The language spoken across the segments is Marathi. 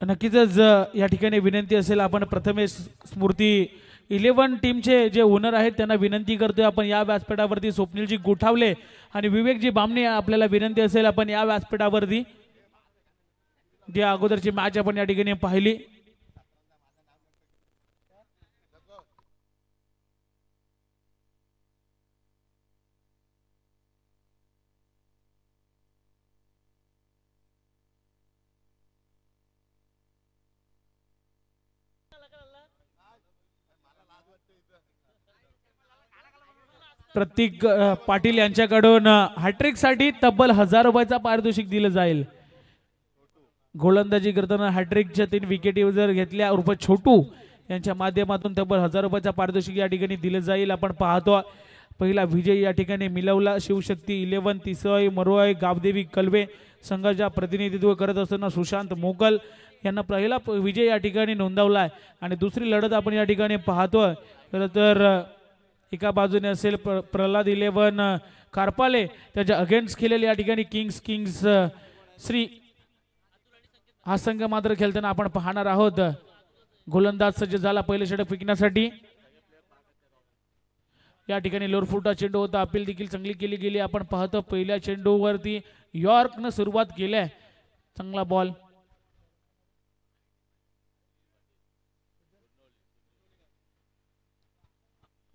नक्कीच या ठिकाणी विनंती असेल, आपण प्रथमेश स्मृती 11 टीमचे जे ओनर आहेत त्यांना विनंती करतोय, आपण या व्यासपीठावरती स्वप्नीलजी गोठावले आणि विवेकजी बामणे आपल्याला विनंती असेल, आपण या व्यासपीठावरती जे अगोदरची मॅच आपण या ठिकाणी पाहिली. प्रतीक पाटील यांच्याकडून हॅट्रिक साठी तब्बल 1000 रुपयाचा पारितोषिक दिलं जाईल. गोलंदाजी करताना हॅट्रिकच्या 3 विकेटी जर घेतल्या उर्फ छोटू यांच्या माध्यमातून तब्बल 1000 रुपयाचा पारितोषिक या ठिकाणी दिलं जाईल. आपण पाहतो पहिला विजय या ठिकाणी मिळवला शिवशक्ती 11 तिसोई मरोई गावदेवी कलवे संघाच्या प्रतिनिधित्व करत असताना सुशांत मोगल यांना पहिला विजय या ठिकाणी नोंदवलाय. आणि दुसरी लढत आपण या ठिकाणी पाहतोय. तर एका बाजूने असेल प्रल्हाद 11 कारपाले त्याच्या अगेन्स्ट खेळलेले या ठिकाणी किंग्स श्री हा संघ मात्र खेळताना आपण पाहणार आहोत. गोलंदाज सज्ज झाला पहिले षटक फेकण्यासाठी. या ठिकाणी लोरफुटा चेंडू होता, अपील देखील चांगली केली गेली. आपण पाहतो पहिल्या चेंडूवरती यॉर्कनं सुरुवात केली. चांगला बॉल.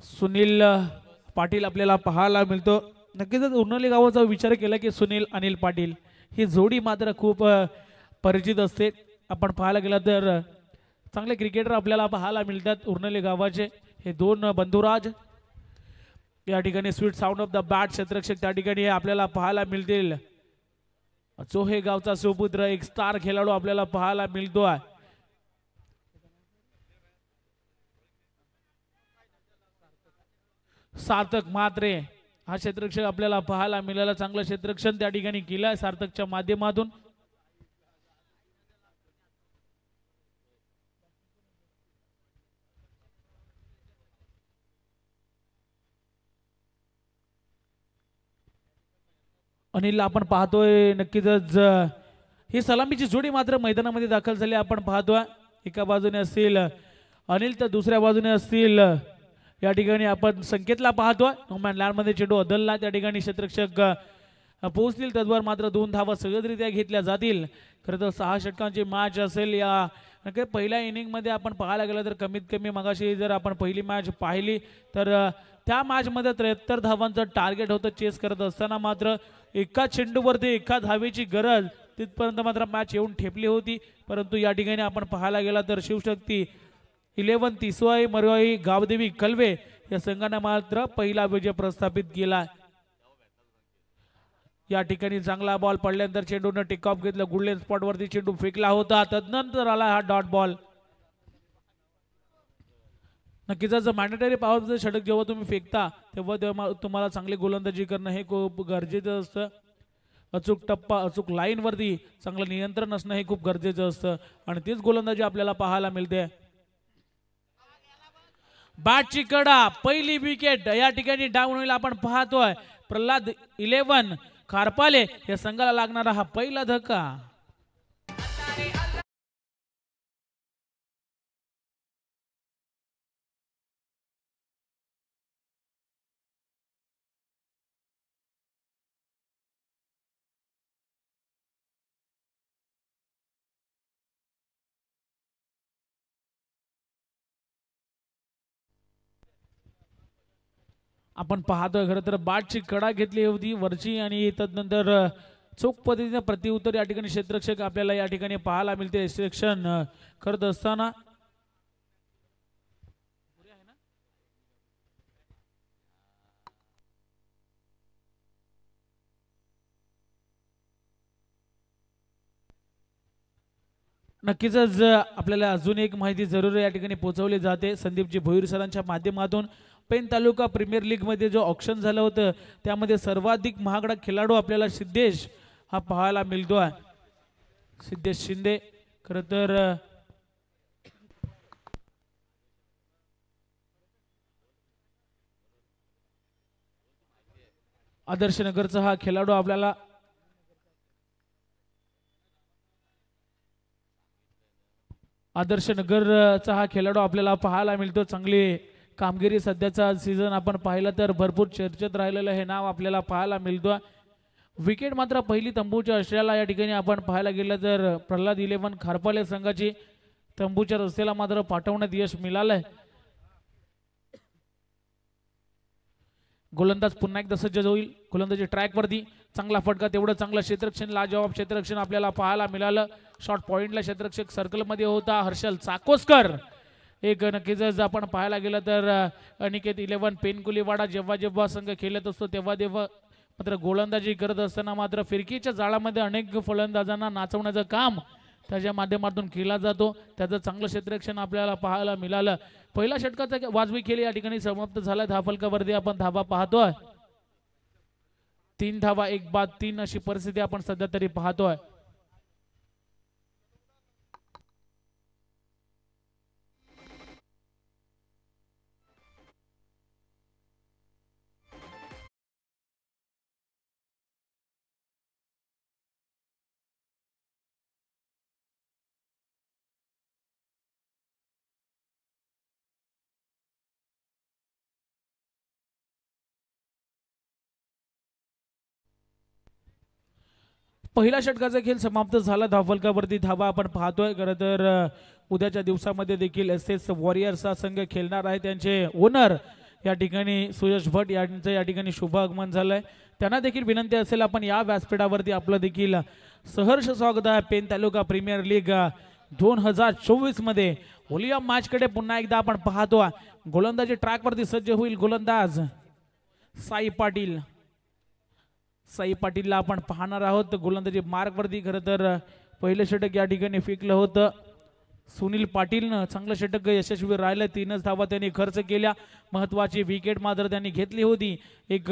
सुनील पाटील आपल्याला पाहायला मिळतो. नक्कीच उर्नली गावाचा विचार केला की सुनील अनिल पाटील ही जोडी मात्र खूप परिचित असते. आपण पाहायला गेला तर चांगले क्रिकेटर आपल्याला पाहायला मिळतात उर्नली गावाचे हे दोन बंधुराज. या ठिकाणी sweet sound of the bat क्षेत्ररक्षक त्या ठिकाणी आपल्याला पाहायला मिळतील. चोहे गावचा सुपुत्र एक स्टार खेळाडू आपल्याला पाहायला मिळतो आहे. सार्थक मात्रे हा क्षेत्ररक्षक आपल्याला पाहायला मिळाला. चांगलं क्षेत्ररक्षण त्या ठिकाणी केलं सार्थकच्या माध्यमातून. अनिल आपण पाहतोय नक्कीच ही सलामीची जोडी मात्र मैदानामध्ये दाखल झाली. आपण पाहतोय एका बाजूने असतील अनिल तर दुसऱ्या बाजूने असतील या ठिकाणी आपण संकेतला पाहतोय. नोमॅन लँड मध्ये चेंडू अदलला त्या ठिकाणी क्षेत्ररक्षक पोहोचतील. तद्वार मात्र 2 धावा सहजरित्या घेतल्या जातील. खरं तर 6 षटकांची मॅच असेल. या नक्की पहिल्या इनिंग मध्ये आपण पाहायला गेलं तर कमीत कमी मगाशी जर आपण पहिली मॅच पाहिली तर त्या मॅच मध्ये 73 धावांचं टार्गेट होतं चेस करत असताना. मात्र एका चेंडूवरती एका धावेची गरज तिथपर्यंत मात्र मॅच येऊन ठेपली होती. परंतु या ठिकाणी आपण पाहायला गेला तर शिवशक्ती 11 तिसवाई मरोई गावदेवी कलवे या संघाने मात्र पहिला विजय प्रस्थापित केला. या ठिकाणी चांगला बॉल पडल्यानंतर चेंडूने टेक ऑफ घेतलं. गुडलेन स्पॉट वरती चेंडू फेकला होता. तदनंतर आला हा डॉट बॉल. नक्कीच मॅन्डेटरी पॉवरचं षटक जेव्हा तुम्ही फेकता तेव्हा तुम्हाला चांगली गोलंदाजी करणं हे खूप गरजेचं असतं. अचूक टप्पा अचूक लाईन वरती चांगलं नियंत्रण असणं हे खूप गरजेचं असतं आणि तीच गोलंदाजी आपल्याला पाहायला मिळते. बॅटची कडा पहिली विकेट या ठिकाणी डाऊन होईल. आपण पाहतोय प्रल्हाद 11 खारपाले या संघाला लागणारा हा पहिला धक्का. आपण पाहतोय खरं तर बाटची कडा घेतली होती वरची आणि तदनंतर चोख पद्धतीने प्रतिउत्तर या ठिकाणी क्षेत्ररक्षक आपल्याला या ठिकाणी पाहायला मिळते सेक्शन करत असताना. नक्कीच आपल्याला अजून एक माहिती जरूर या ठिकाणी पोहोचवली जाते संदीपजी भोईर सरांच्या माध्यमातून. पेन तालुका प्रीमियर लीग मध्ये जो ऑप्शन झालं होतं त्यामध्ये सर्वाधिक महागडा खेळाडू आपल्याला सिद्धेश हा पाहायला मिळतो आहे. सिद्धेश शिंदे खरं तर आदर्श नगरचा हा खेळाडू आपल्याला आदर्श नगरचा हा खेळाडू आपल्याला पाहायला मिळतो. चांगली कामगिरी सध्याचा सीझन आपण पाहिलं तर भरपूर चर्चेत राहिलेलं हे नाव आपल्याला पाहायला मिळतो. विकेट मात्र पहिली तंबूच्या आश्रयाला या ठिकाणी आपण पाहायला गेलं तर प्रल्हाद 11 खारपाले संघाची तंबूच्या रस्त्याला मात्र पाठवण्यात यश मिळालंय. गोलंदाज पुन्हा एकदा सज्ज होईल. गोलंदाजी ट्रॅक वरती चांगला फटका, तेवढं चांगलं क्षेत्ररक्षण, लाजवाब क्षेत्ररक्षण आपल्याला पाहायला मिळालं. शॉर्ट पॉइंटला क्षेत्ररक्षक सर्कल मध्ये होता हर्षल चाकोसकर. एक नक्कीच आपण पाहायला गेलं तर अनिकेत 11 पेनकुलीवाडा जेव्हा जेव्हा संघ खेळत असतो तेव्हा तेव्हा मात्र गोलंदाजी करत असताना मात्र फिरकीच्या जाळामध्ये अनेक फलंदाजांना नाचवण्याचं काम त्याच्या माध्यमातून केला जातो. त्याचं चांगलं क्षेत्ररक्षण आपल्याला पाहायला मिळालं. पहिला षटकाचा वाजवी खेळ या ठिकाणी समाप्त झाला. धावफलकावरती आपण धावा पाहतोय. 3 धावा 1 बाद 3 अशी परिस्थिती आपण सध्या तरी पाहतोय. पहिला षटकाचा खेळ समाप्त झाला. धावफलकावरती धावा आपण पाहतोय. खरं तर उद्याच्या दिवसामध्ये देखील SS वॉरियर्स हा संघ खेळणार आहे. त्यांचे ओनर या ठिकाणी सुयश भट यांचं या ठिकाणी शुभ आगमन झालंय. त्यांना देखील विनंती असेल आपण या व्यासपीठावरती आपलं देखील सहर्ष स्वागत आहे. पेन तालुका प्रीमियर लीग 2024 मध्ये ओलिया मॅच कडे पुन्हा एकदा आपण पाहतो. गोलंदाजी ट्रॅक वरती सज्ज होईल गोलंदाज साई पाटील. साई पाटीलला आपण पाहणार आहोत. गोलंदाजी मार्क वरती खरं तर पहिलं षटक या ठिकाणी फेकलं होतं. सुनील पाटीलनं चांगलं षटक यशस्वी राहिलं. 3च धावा त्यांनी खर्च केल्या. महत्वाची विकेट मात्र त्यांनी घेतली होती. एक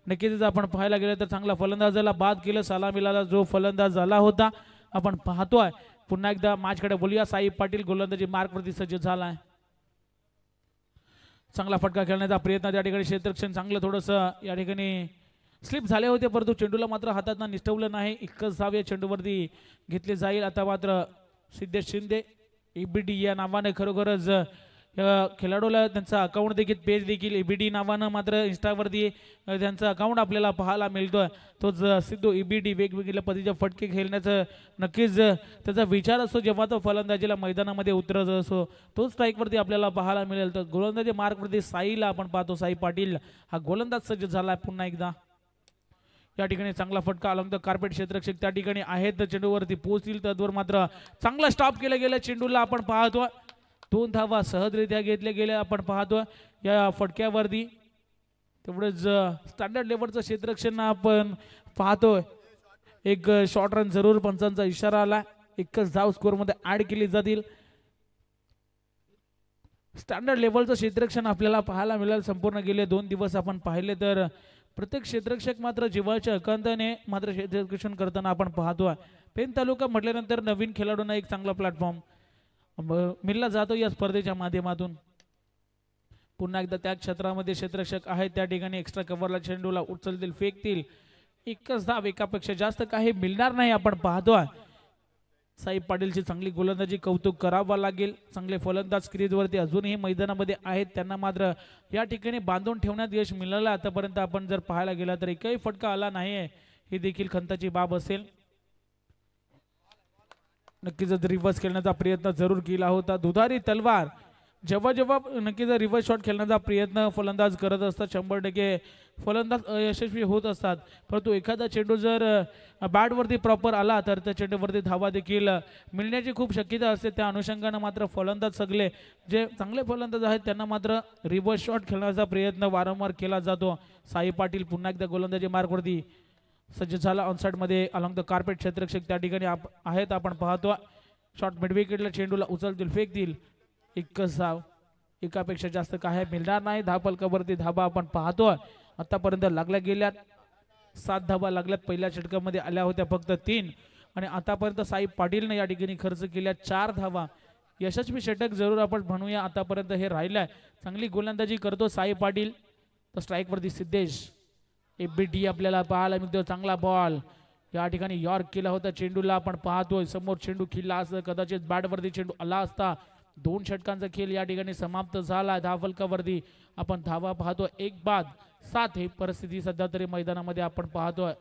नक्कीच आपण पाहायला गेलं तर चांगला फलंदाजाला बाद केलं. सलामीला जो फलंदाज झाला होता आपण पाहतोय. पुन्हा एकदा मॅचकडे बोलूया. साई पाटील गोलंदाजी मार्क वरती सज्ज झालाय. चांगला फटका खेळण्याचा प्रयत्न त्या ठिकाणी क्षेत्ररक्षण चांगलं थोडंसं या ठिकाणी स्लिप झाले होते परंतु चेंडूला मात्र हातात निष्ठवलं नाही. एकच धाव या चेंडूवरती घेतली जाईल. आता मात्र सिद्धेश शिंदे EBD या नावाने खरोखरच खेळाडूला त्यांचा अकाउंट देखील पेज देखील EBD नावानं मात्र इंस्टावरती त्यांचा अकाउंट आपल्याला पाहायला मिळतोय. तोच सिद्धू EBD वेगवेगळ्या पद्धतीचे फटके खेळण्याचं नक्कीच त्याचा विचार असतो जेव्हा तो फलंदाजीला मैदानामध्ये उतरत असतो. तो स्ट्राईकवरती आपल्याला पाहायला मिळेल. तर गोलंदाजी मार्कवरती साईला आपण पाहतो. साई पाटील हा गोलंदाज सज्ज झाला पुन्हा एकदा. या ठिकाणी चांगला फटका अलॉंग द कार्पेट क्षेत्ररक्षक त्या ठिकाणी आहेत. चेंडूवरती पोहोचतील तद्वर मात्र चांगला स्टॉप केला गेला चेंडूला आपण पाहतो. 2 धावा सहजरित्या घेतल्या गेल्या आपण पाहतो या फटक्यावरती. तेवढंच स्टँडर्ड लेवलचं क्षेत्ररक्षण आपण पाहतोय. एक शॉर्ट रन जरूर पंचांचा इशारा आला. एकच धाव स्कोर मध्ये ऍड केली जातील. स्टँडर्ड लेवलचं क्षेत्ररक्षण आपल्याला पाहायला मिळेल. संपूर्ण गेले 2 दिवस आपण पाहिले तर प्रत्येक क्षेत्ररक्षक मात्र जीवाच्या एकांताने मात्र क्षेत्ररक्षण करताना आपण पाहतोय. पेन तालुका म्हटल्यानंतर नवीन खेळाडूंना एक चांगला प्लॅटफॉर्म मिळला जातो या स्पर्धेच्या माध्यमातून. पुन्हा एकदा त्या क्षेत्रामध्ये क्षेत्ररक्षक आहेत त्या ठिकाणी एक्स्ट्रा कव्हरला चेंडूला उचलतील फेकतील. एकच धाव एकापेक्षा जास्त काही मिळणार नाही आपण पाहतोय. साई पाटीलची चांगली गोलंदाजी कौतुक करावा लागेल. चांगले फलंदाज क्रीजवरती अजूनही मैदानामध्ये आहेत. त्यांना मात्र या ठिकाणी बांधून ठेवण्यात यश मिळालं. आतापर्यंत आपण जर पाहायला गेला तर एकही फटका आला नाहीये. ही देखील खंताची बाब असेल. नक्कीच रिव्हर्स खेळण्याचा प्रयत्न जरूर केला होता. दुधारी तलवार जेव्हा जेव्हा नक्कीच रिव्हर्स शॉट खेळण्याचा प्रयत्न फलंदाज करत असतात 100% फलंदाज यशस्वी होत असतात. परंतु एखादा चेंडू जर बॅटवरती प्रॉपर आला तर त्या चेंडूवरती धावा देखील मिळण्याची खूप शक्यता असते. त्या अनुषंगाने मात्र फलंदाज सगळे जे चांगले फलंदाज आहेत त्यांना मात्र रिव्हर्स शॉट खेळण्याचा प्रयत्न वारंवार केला जातो. साई पाटील पुन्हा एकदा गोलंदाजी मार्कवरती सज्ज झाला. ऑनसाइड मध्ये अलॉंग द कार्पेट क्षेत्ररक्षक त्या ठिकाणी आहेत आपण पाहतो. शॉट मिड विकेटला चेंडूला उचलतील फेकतील. एकच धाव एकापेक्षा जास्त काय मिळणार नाही. धावफलकावरती धाबा आपण पाहतोय. आतापर्यंत लागल्या गेल्यात 7 धाबा लागल्यात. पहिल्या षटकामध्ये आल्या होत्या फक्त 3 आणि आतापर्यंत साई पाटीलने या ठिकाणी खर्च केल्या 4 धावा. यशस्वी षटक जरूर आपण म्हणूया आतापर्यंत हे राहिलंय. चांगली गोलंदाजी करतो साई पाटील. तर स्ट्राईक वरती सिद्धेश EBD आपल्याला पाहायला मिळतो. चांगला बॉल या ठिकाणी यॉर्क केला होता चेंडूला आपण पाहतोय समोर चेंडू खिल्ला असं कदाचित बॅटवरती चेंडू आला असता 2 षटकांचा खेळ या ठिकाणी समाप्त झाला धावफलकावरती आपण धावा पाहतो 1-7 ही परिस्थिती सध्या तरी मैदानामध्ये आपण पाहतोय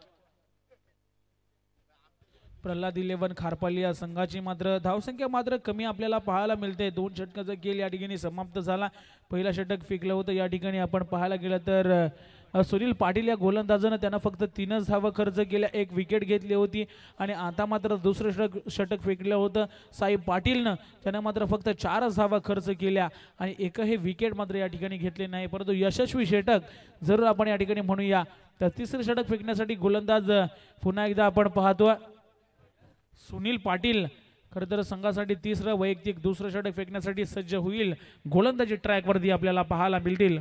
प्रल्हाद 11 खारपाली या संघाची मात्र धावसंख्या मात्र कमी आपल्याला पाहायला मिळते 2 षटकाचा खेळ या ठिकाणी समाप्त झाला पहिला षटक फेकलं होतं या ठिकाणी आपण पाहायला गेलं तर सुनील पाटील या गोलंदाजानं त्यांना फक्त 3च धावा खर्च केल्या 1 विकेट घेतली होती आणि आता मात्र दुसरं षटक फेकलं होतं साई पाटीलनं त्यानं मात्र फक्त 4च धावा खर्च केल्या आणि एकही विकेट मात्र या ठिकाणी घेतले नाही परंतु यशस्वी षटक जरूर आपण या ठिकाणी म्हणूया तर तिसरं षटक फेकण्यासाठी गोलंदाज पुन्हा एकदा आपण पाहतो सुनील पाटील खरं तर संघासाठी तिसरं वैयक्तिक दुसरं षटक फेकण्यासाठी सज्ज होईल गोलंदाजी ट्रॅकवरती आपल्याला पाहायला मिळतील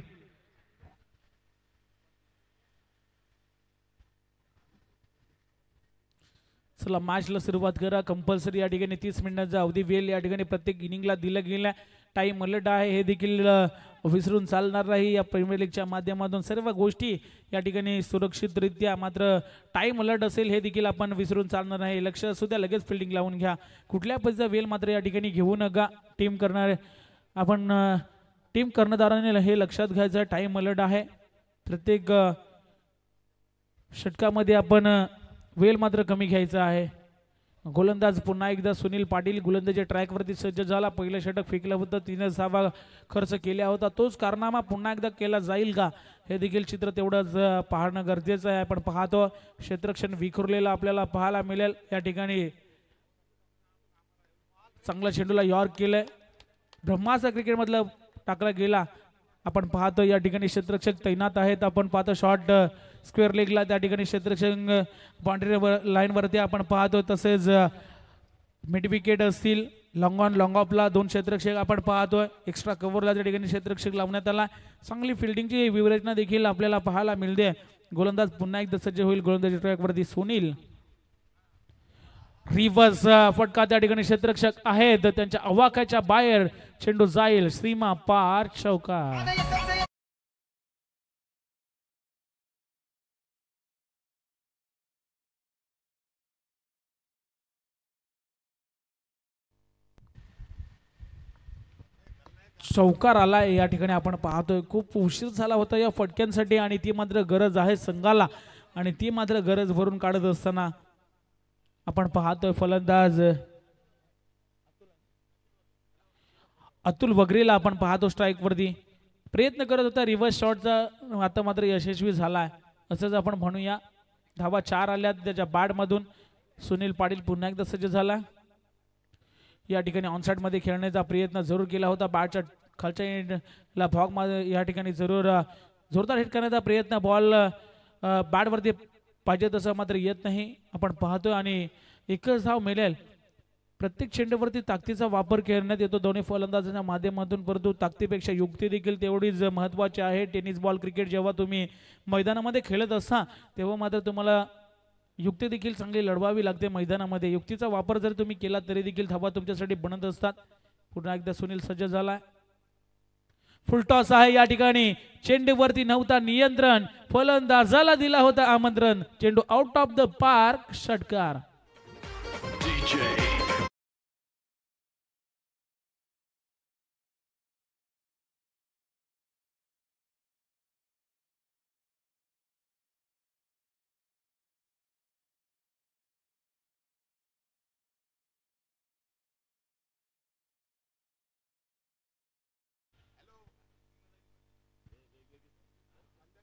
चला मॅचला सुरुवात करा कंपल्सरी या ठिकाणी 30 मिनिटांचा अवधी वेळ या ठिकाणी प्रत्येक इनिंगला दिला गेला टाइम अलर्ट आहे हे देखील विसरून चालणार नाही या प्रीमियर लीगच्या माध्यमातून सर्व गोष्टी या ठिकाणी सुरक्षितरित्या मात्र टाइम अलर्ट असेल हे देखील आपण विसरून चालणार नाही लक्ष असू द्या लगेच फिल्डिंग लावून घ्या कुठल्या पद्धतीचा वेळ मात्र या ठिकाणी घेऊ नका टीम करणारे आपण टीम कर्णधाराने हे लक्षात घ्यायचं टाइम अलर्ट आहे प्रत्येक षटकामध्ये आपण वेळ मात्र कमी घ्यायचा आहे गोलंदाज पुन्हा एकदा सुनील पाटील गोलंदाजी ट्रॅकवरती सज्ज झाला पहिलं षटक फेकलं होतं 3च धावा खर्च केला होता तोच कारनामा पुन्हा एकदा केला जाईल का हे देखील चित्र तेवढंच पाहणं गरजेचं आहे आपण पाहतो क्षेत्ररक्षण विखुरलेलं आपल्याला पाहायला मिळेल या ठिकाणी चांगला चेंडूला यॉर्क केलंय ब्रह्मास्त्र क्रिकेटमधलं टाकला गेला आपण पाहतो या ठिकाणी क्षेत्ररक्षक तैनात आहेत आपण पाहतो शॉर्ट स्क्वेअर लेगला त्या ठिकाणी क्षेत्ररक्षक बाउंड्री लाईनवरती आपण पाहतो तसेच मिड विकेट असतील लॉंग ऑन लॉंग ऑफला 2 क्षेत्ररक्षक आपण पाहतोय एक्स्ट्रा कव्हरला त्या ठिकाणी क्षेत्ररक्षक लावण्यात आला चांगली फिल्डिंगची व्यूहरचना देखील आपल्याला पाहायला मिळते गोलंदाज पुन्हा एकदा सज्ज होईल गोलंदाजी ट्रॅकवरती सुनील रिव्हर्स फटका त्या ठिकाणी क्षेत्ररक्षक आहेत त्यांच्या आवाक्याच्या बाहेर चेंडू जाईल सीमा पार चौकार चौकार आला या ठिकाणी आपण पाहतोय खूप उशीर झाला होता या फटक्यांसाठी आणि ती मात्र गरज आहे संघाला आणि ती मात्र गरज भरून काढत असताना आपण पाहतोय फलंदाज अतुल वगरेला आपण पाहतो स्ट्राइक वरती प्रयत्न करत होता रिव्हर्स शॉटचा आता मात्र यशस्वी झालाय असंच आपण म्हणूया धावा 4 आल्यात त्याच्या बॅट मधून सुनील पाटील पुन्हा एकदा सज्ज झाला या ठिकाणी ऑनसाइड मध्ये खेळण्याचा प्रयत्न जरूर केला होता बॅटच्या खालच्या एंडला भॉग मध्ये या ठिकाणी जरूर जोरदार हिट करण्याचा प्रयत्न बॉल बॅट वरती पाहिजे तसं मात्र येत नाही आपण पाहतोय आणि एकच धाव मिळेल प्रत्येक चेंडूवरती ताकदीचा वापर करण्यात येतो दोन्ही फलंदाजांच्या माध्यमातून परंतु ताकदीपेक्षा युक्ती देखील तेवढीच महत्त्वाची आहे टेनिस बॉल क्रिकेट जेव्हा तुम्ही मैदानामध्ये खेळत असता तेव्हा मात्र तुम्हाला युक्ती देखील चांगली लढवावी लागते मैदानामध्ये युक्तीचा वापर जर तुम्ही केला तरी देखील धावा तुमच्यासाठी बनत असतात पुन्हा एकदा सुनील सज्ज झालाय फुल टॉस आहे या ठिकाणी चेंडूवरती नव्हता नियंत्रण फलंदाजाला दिला होता आमंत्रण चेंडू आउट ऑफ द पार्क षटकार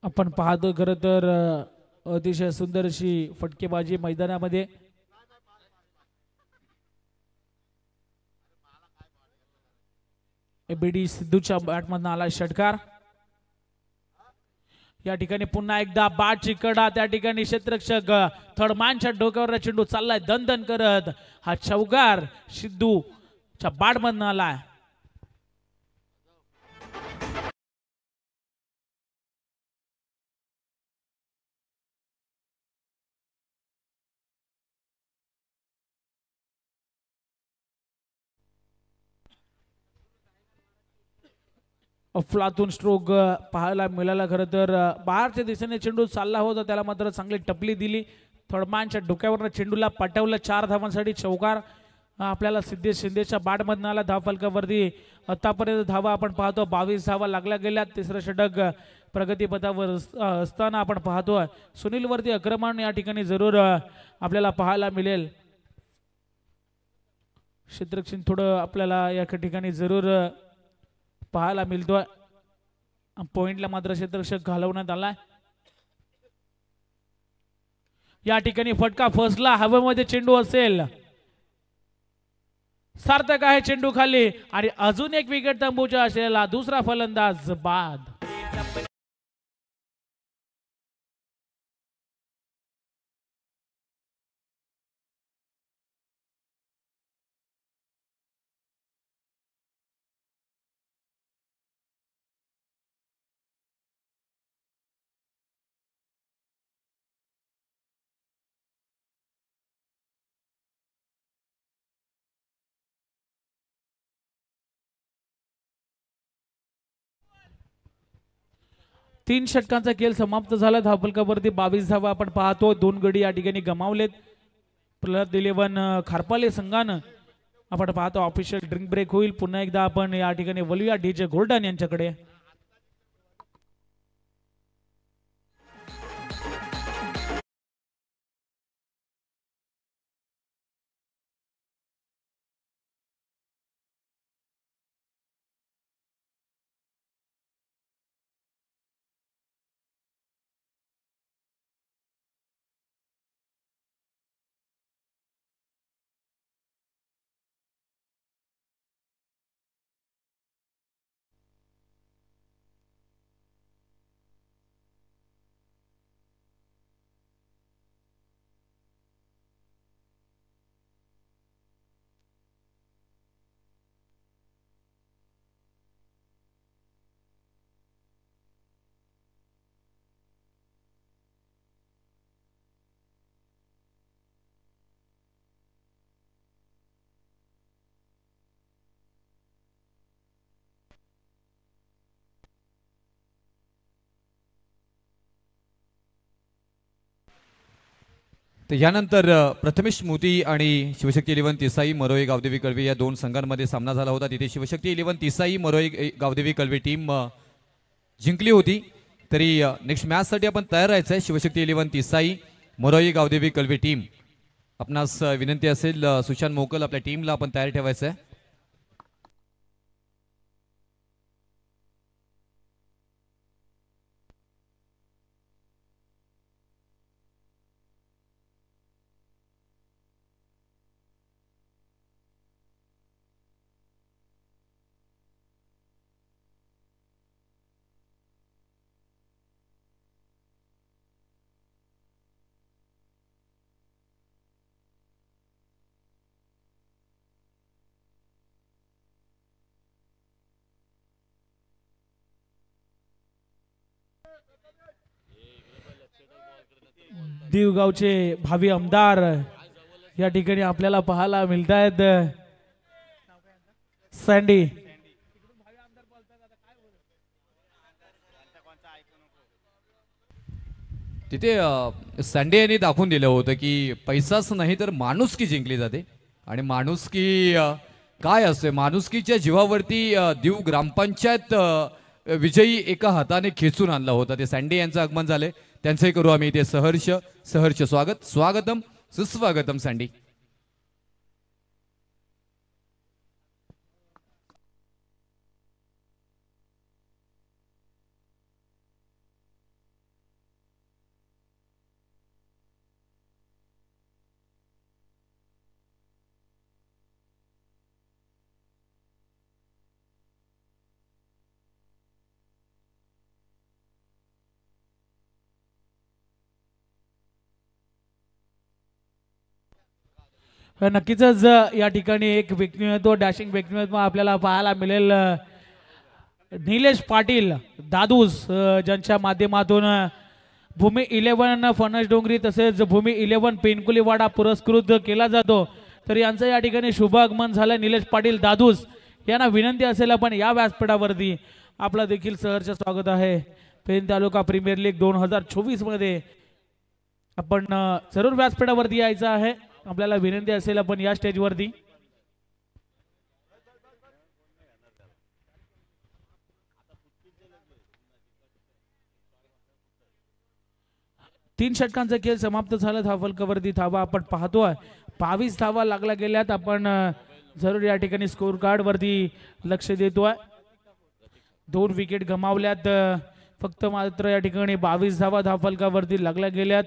आपण पाहतो खरं तर अतिशय सुंदर अशी फटकेबाजी मैदानामध्ये एबीडी सिद्धूच्या बॅटमधून आला षटकार या ठिकाणी पुन्हा एकदा बॅटची कडा त्या ठिकाणी क्षेत्ररक्षक थर्डमॅनच्या डोक्यावर चेंडू चाललाय दणदण करत हा चौकार सिद्धूच्या बॅटमधून आलाय अफलातून स्ट्रोक पाहायला मिळाला खरं तर बाहेरच्या दिशेने चेंडू चालला होता त्याला मात्र चांगली टपली दिली थोडमानच्या डोक्यावरनं चेंडूला पटवलं 4 धावांसाठी चौकार आपल्याला सिद्धेश शिंदेच्या बाटमधनं आला धाव फलकावरती आतापर्यंत धावा आपण पाहतो 22 धावा लागल्या गेल्या तिसरं षटक प्रगतीपथावर असताना आपण पाहतो सुनील वरती आक्रमण या ठिकाणी जरूर आपल्याला पाहायला मिळेल क्षेत्ररक्षण थोडं आपल्याला या ठिकाणी जरूर पाहायला मिळतोय पॉइंटला मात्र क्षेत्ररक्षक घालवण्यात आलाय या ठिकाणी फटका फसला हवेमध्ये चेंडू असेल सार्थक आहे चेंडू खाली आणि अजून एक विकेट तंबूचा असलेला दुसरा फलंदाज बाद तीन षटकांचा खेळ समाप्त झाला धावफलकावरती 22 धावा आपण पाहतो 2 गडी या ठिकाणी गमावलेत प्रल्हाद 11 खारपाले संघानं आपण पाहतो ऑफिशियल ड्रिंक ब्रेक होईल पुन्हा एकदा आपण या ठिकाणी वलूया डीजे गोल्डन यांच्याकडे तर यानंतर प्रथमेश मोती आणि शिवशक्ती 11 तिसाई मरोई गावदेवी कळवे या दोन संघांमध्ये सामना झाला होता तिथे शिवशक्ती 11 तिसाई मरोई गावदेवी कळवे टीम जिंकली होती तरी नेक्स्ट मॅचसाठी आपण तयार राहायचं आहे शिवशक्ती 11 तिसाई मरोई गावदेवी कळवे टीम आपणास विनंती असेल सुशांत मोकल आपल्या टीमला आपण तयार ठेवायचं आहे देवगावचे भावी आमदार या ठिकाणी आपल्याला पाहायला मिळत आहेत सँडी तिथे सँडी यांनी दाखवून दिलं होतं की पैसाच नाही तर माणुसकी जिंकली जाते आणि माणुसकी काय असते माणुसकीच्या जीवावरती दीव ग्रामपंचायत विजयी एका हाताने खेचून आणला होता ते सँडी यांचं आगमन झाले त्यांचे करू आम्ही इथे सहर्ष स्वागतम सुस्वागतम सँडी नक्कीच या ठिकाणी एक व्यक्तिमत्व डॅशिंग व्यक्तिमत्व आपल्याला पाहायला मिळेल निलेश पाटील दादूस ज्यांच्या माध्यमातून भूमी 11 फणस डोंगरी तसेच भूमी 11 पेनकुलीवाडा पुरस्कृत केला जातो तर यांचं या ठिकाणी शुभ आगमन झालं निलेश पाटील दादूस यांना विनंती असेल आपण या व्यासपीठावरती आपला देखील सहर्ष स्वागत आहे पेन तालुका प्रीमियर लीग 2024 मध्ये आपण जरूर व्यासपीठावरती यायचं आहे, आपल्याला विनंती असेल आपण या स्टेजवरती. तीन षटकांचा खेळ समाप्त झाला. धावफलकावरती धावा आपण पाहतोय 22 धावा लागल्या गेल्यात. आपण जरूर या ठिकाणी स्कोर कार्ड वरती लक्ष देतोय. 2 विकेट गमावल्यात, फक्त मात्र या ठिकाणी 22 धावा धावफलकावरती लागल्या गेल्यात.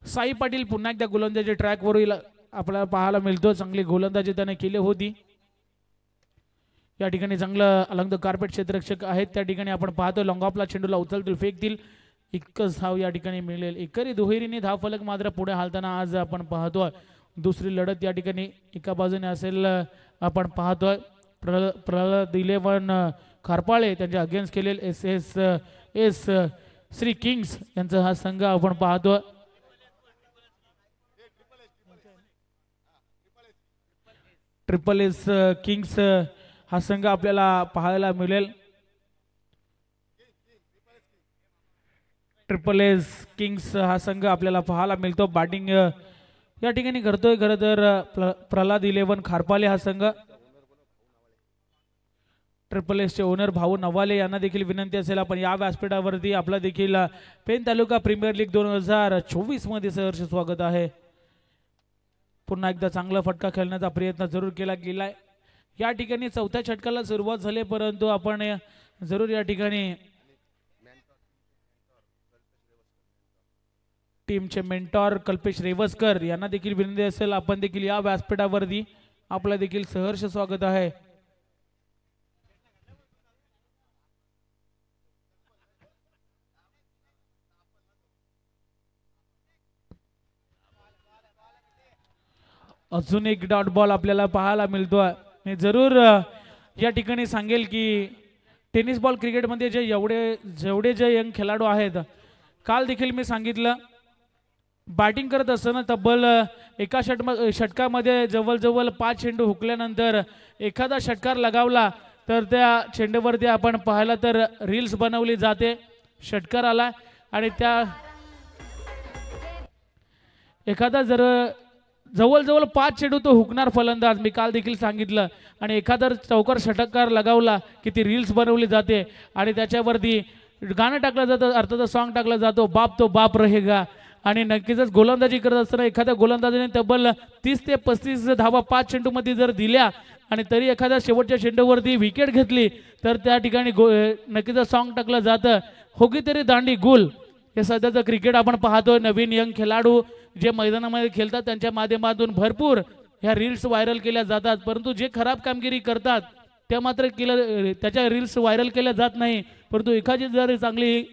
साई पाटील पुन्हा एकदा गोलंदाजी ट्रॅकवरील आपल्याला पाहायला मिळतो. चांगली गोलंदाजी त्याने केली होती. या ठिकाणी चांगलं अलंग कार्पेट क्षेत्ररक्षक आहेत. त्या ठिकाणी आपण पाहतो लॉंग ऑफला चेंडूला उचलतील, फेकतील, एकच धाव या ठिकाणी मिळेल. एकरी दुहेरीने धाव फलक मात्र पुढे हालताना आज आपण पाहतोय. दुसरी लढत या ठिकाणी एका बाजूने असेल, आपण पाहतोय प्रल्हाद 11 खारपाळे त्यांच्या अगेन्स्ट केलेले एस श्री किंग्स यांचा हा संघ आपण पाहतोय. ट्रिपल एस किंग्स हा संघ आपल्याला पाहायला मिळेल. ट्रिपल एस किंग्स हा संघ आपल्याला पाहायला मिळतो. बॅटिंग या ठिकाणी करतोय खरं तर प्रल्हाद 11 खारपाले हा संघ. ट्रिपल एस चे ओनर भाऊ नवाले यांना देखील विनंती असेल आपण या व्यासपीठावरती आपला देखील पेन तालुका प्रीमियर लीग 2024 मध्ये सहर्ष स्वागत आहे. पुन्हा एकदा चांगला फटका खेळण्याचा प्रयत्न जरूर केला गेलाय. या ठिकाणी चौथ्या षटकाला सुरुवात झाली, परंतु आपण जरूर या ठिकाणी टीमचे मेंटॉर कल्पेश रेवस्कर यांना देखील विनंती असेल आपण देखील या व्यासपीठावरती आपला देखील सहर्ष स्वागत आहे. अजून एक डॉट बॉल आपल्याला पाहायला मिळतोय. मी जरूर या ठिकाणी सांगेल की टेनिस बॉल क्रिकेटमध्ये जेवढे जे यंग खेळाडू आहेत, काल देखील मी सांगितलं बॅटिंग करत असताना तब्बल एका षटकामध्ये जवळजवळ 5 चेंडू हुकल्यानंतर एखादा षटकार लगावला तर त्या चेंडूवरती आपण पाहिला तर रील्स बनवली जाते. षटकार आला आणि त्या एखादा जर जवळजवळ 5 चेंडू तो हुकणार फलंदाज, मी काल देखील सांगितलं, आणि एखादा चौकार षटकार लगावला की ती रील्स बनवली जाते आणि त्याच्यावरती गाणं टाकलं जातं, अर्थात सॉन्ग टाकलं जातो, बाप तो बाप रहेगा. आणि नक्कीच गोलंदाजी करत असताना एखाद्या गोलंदाजाने तब्बल 30 ते 35 धावा 5 चेंडूमध्ये जर दिल्या आणि तरी एखाद्या शेवटच्या चेंडूवरती विकेट घेतली तर त्या ठिकाणी नक्कीच सॉन्ग टाकलं जातं, होगी तरी दांडी गुल. हे सध्याचं क्रिकेट आपण पाहतोय. नवीन यंग खेळाडू जे मैदानामध्ये खेळतात त्यांच्या माध्यमातून भरपूर ह्या रील्स व्हायरल केल्या जातात, परंतु जे खराब कामगिरी करतात त्या मात्र त्याच्या रील्स व्हायरल केल्या जात नाही. परंतु एखादी जर चांगली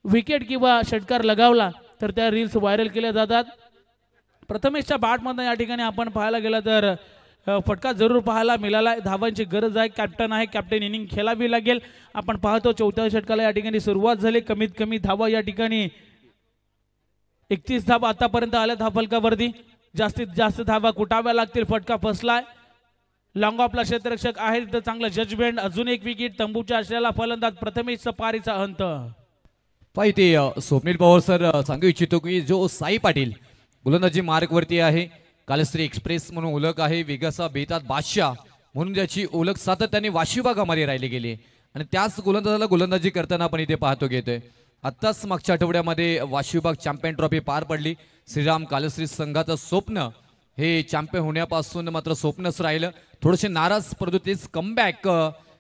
विकेट किंवा षटकार लगावला तर त्या रील्स व्हायरल केल्या जातात. प्रथमेशच्या बॅटमधून या ठिकाणी आपण पाहायला गेलं तर फटका जरूर पाहायला मिळाला. धावांची गरज आहे, कॅप्टन आहे, कॅप्टन इनिंग खेळावी लागेल. आपण पाहतो चौथ्या षटकाला या ठिकाणी सुरुवात झाली. कमीत कमी धावा या ठिकाणी 31 धावा आतापर्यंत आल्या धावफलकावरती. जास्तीत जास्त धावा कुटाव्या लागतील. फटका फसलाय. लॉंग ऑफला क्षेत्ररक्षक आहे तर चांगलं जजमेंट. अजून एक विकेट तंबूच्या असलेला फलंदाज प्रथमेश सपारीचा अंत. पाहिजे स्वप्नील पवार सर सांगू इच्छितो की जो साई पाटील गोलंदाजी मार्गवरती आहे, कालश्री एक्सप्रेस म्हणून ओळख आहे, वेगाचा बेतात बादशाह म्हणून ज्याची ओळख सातत्याने वाशी भागामध्ये राहिली गेली आणि त्याच गोलंदाजाला गोलंदाजी करताना आपण इथे पाहतो घेतोय. आत्ताच मागच्या आठवड्यामध्ये वाशी विभाग चॅम्पियन ट्रॉफी पार पडली. श्रीराम कालश्री संघाचं स्वप्न हे चॅम्पियन होण्यापासून मात्र स्वप्नच राहिलं. थोडेसे नाराज, परंतु तेच कमबॅक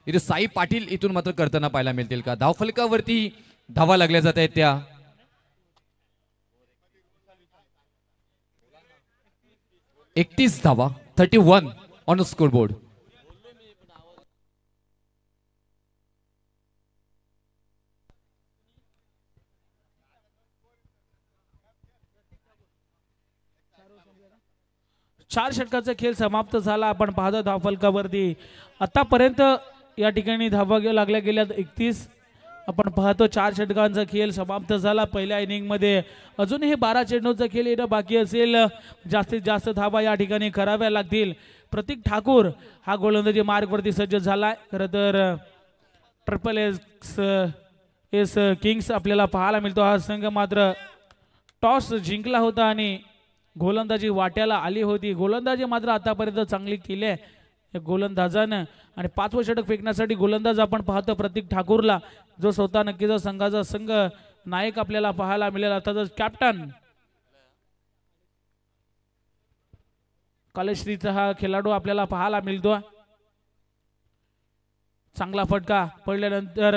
इथे साई पाटील इथून मात्र करताना पाहायला मिळतील का. धावफलकावरती धावा लागल्या जात आहेत त्या 31 धावा 31 ऑन स्कोर बोर्ड. चार षटकाचा खेळ समाप्त झाला. आपण पाहतो धावफलकावरती आतापर्यंत या ठिकाणी धावा लागल्या गेल्या 31. आपण पाहतो 4 षटकांचा खेळ समाप्त झाला पहिल्या इनिंग मध्ये. अजूनही 12 चेंडूचा खेळ येणं बाकी असेल. जास्तीत जास्त धावा या ठिकाणी कराव्या लागतील. प्रतीक ठाकूर हा गोलंदाजी मार्गवरती सज्ज झालाय. खरं तर ट्रिपल एस किंग्स आपल्याला पाहायला मिळतो. हा संघ मात्र टॉस जिंकला होता आणि गोलंदाजी वाट्याला आली होती. गोलंदाजी मात्र आतापर्यंत चांगली केली आहे या गोलंदाजानं. आणि 5वं षटक फेकण्यासाठी गोलंदाज आपण पाहतो प्रतीक ठाकूरला, जो स्वतः नक्कीच संघाचा संघ नायक आपल्याला पाहायला मिळेल. अर्थातच कॅप्टन कॉलेजश्रीचा हा खेळाडू आपल्याला पाहायला मिळतो. चांगला फटका पडल्यानंतर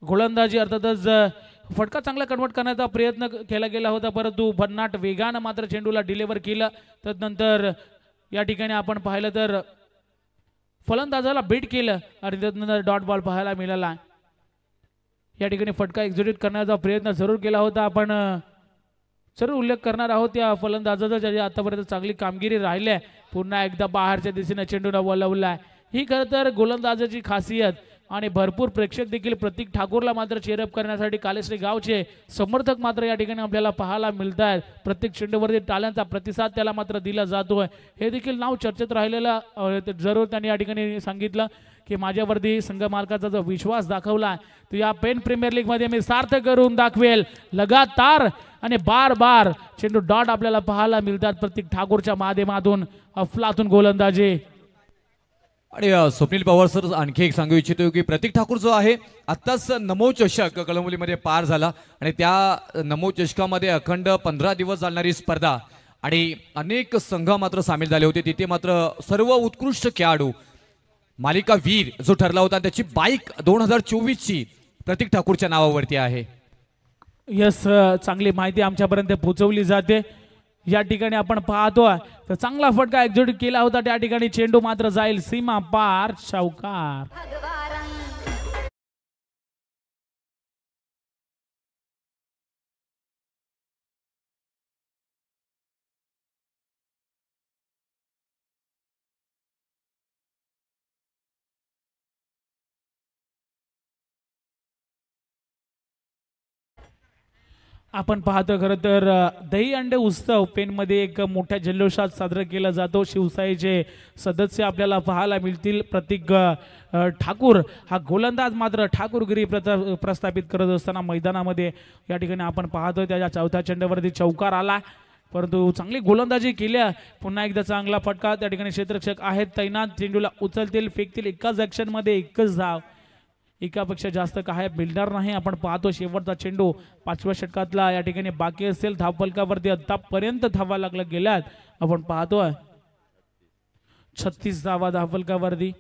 गोलंदाजी अर्थातच फटका चांगला कन्वर्ट करण्याचा प्रयत्न केला गेला होता, परंतु भन्नाट वेगानं मात्र चेंडूला डिलिव्हर केलं. त्यानंतर या ठिकाणी आपण पाहिलं तर फलंदाजाला बीट केलं आणि त्यानंतर डॉट बॉल पाहायला मिळाला. या ठिकाणी फटका एक्झिक्यूट करण्याचा प्रयत्न जरूर केला होता. आपण जरूर उल्लेख करणार आहोत या फलंदाजाचा, ज्याची आतापर्यंत चांगली कामगिरी राहिली आहे. पुन्हा एकदा बाहेरच्या दिशेने चेंडूला वळवला. ही खरं तर गोलंदाजाची खासियत आणि भरपूर प्रेक्षक देखील प्रतीक ठाकूरला मात्र चेअरअप करण्यासाठी कालेश्री गावचे समर्थक मात्र या ठिकाणी आपल्याला पाहायला मिळत आहेत. प्रत्येक चेंडूवरती टाळ्यांचा प्रतिसाद त्याला मात्र दिला जातोय. हे देखील नाव चर्चेत राहिलेलं जरूर त्यांनी या ठिकाणी सांगितलं की माझ्यावरती संघ मालकाचा जो विश्वास दाखवला तो या पेन प्रीमियर लीग मध्ये मी सार्थ करून दाखवेल. लगातार आणि बार बार चेंडू डॉट आपल्याला पाहायला मिळतात प्रतीक ठाकूरच्या माध्यमातून. अफलातून गोलंदाजी. आणि स्वप्नील पवार सर आणखी एक सांगू इच्छितो की प्रतीक ठाकूर जो आहे आत्ताच नमो चषक कळंबोलीमध्ये पार झाला आणि त्या नमो चषकामध्ये अखंड 15 दिवस चालणारी स्पर्धा आणि अनेक संघ मात्र सामील झाले होते. तिथे मात्र सर्व उत्कृष्ट खेळाडू मालिका वीर जो ठरला होता त्याची बाईक 2024 ची प्रतीक ठाकूरच्या नावावरती आहे. यस, चांगली माहिती आमच्यापर्यंत पोहोचवली जाते. या ठिकाणी आपण पाहतो तर चांगला फटका एक्झिक्यूट केला होता. त्या ठिकाणी चेंडू मात्र जाईल सीमा पार. चौकार. आपण पाहतो खरं तर दही अंडे उत्सव पेनमध्ये एक मोठ्या जल्लोषात साजरा केला जातो. शिवसाईचे सदस्य आपल्याला पाहायला मिळतील. प्रतीक ठाकूर हा गोलंदाज मात्र ठाकूरगिरी प्रस्थापित करत असताना मैदानामध्ये या ठिकाणी आपण पाहतोय त्याच्या 4थ्या चेंडूवरती चौकार आला, परंतु चांगली गोलंदाजी केल्या. पुन्हा एकदा चांगला फटका. त्या ठिकाणी क्षेत्ररक्षक आहेत तैनात. चेंडूला उचलतील, फेकतील. एकाच ऍक्शन मध्ये एकच धाव. एकापेक्षा जास्त काय मिळणार नाही. आपण पाहतो शेवटचा चेंडू 5व्या षटकातला या ठिकाणी बाकी असेल. धावफलकावरती आतापर्यंत धावा लागल्या गेल्यात. आपण पाहतोय 36 धावा धावफलकावरती.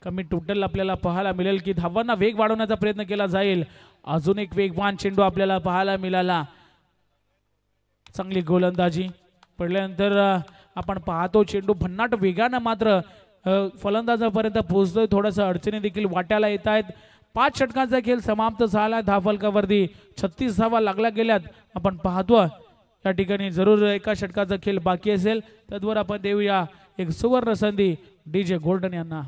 कमी टोटल आपल्याला पाहायला मिळेल की धावांना वेग वाढवण्याचा प्रयत्न केला जाईल. अजून एक वेगवान चेंडू आपल्याला पाहायला मिळाला. चांगली गोलंदाजी पडल्यानंतर आपण पाहतो चेंडू भन्नाट वेगानं मात्र फलंदाजापर्यंत पोहोचतोय. थोडासा अडचणी देखील वाट्याला येत आहेत. 5 षटकांचा खेळ समाप्त झाला. धावफलकावरती 36 धावा लागल्या गेल्यात. आपण पाहतो या ठिकाणी जरूर एका षटकाचा खेळ बाकी असेल. त्याद्वारे आपण देऊया एक सुवर्ण संधी DJ गोल्डन यांना.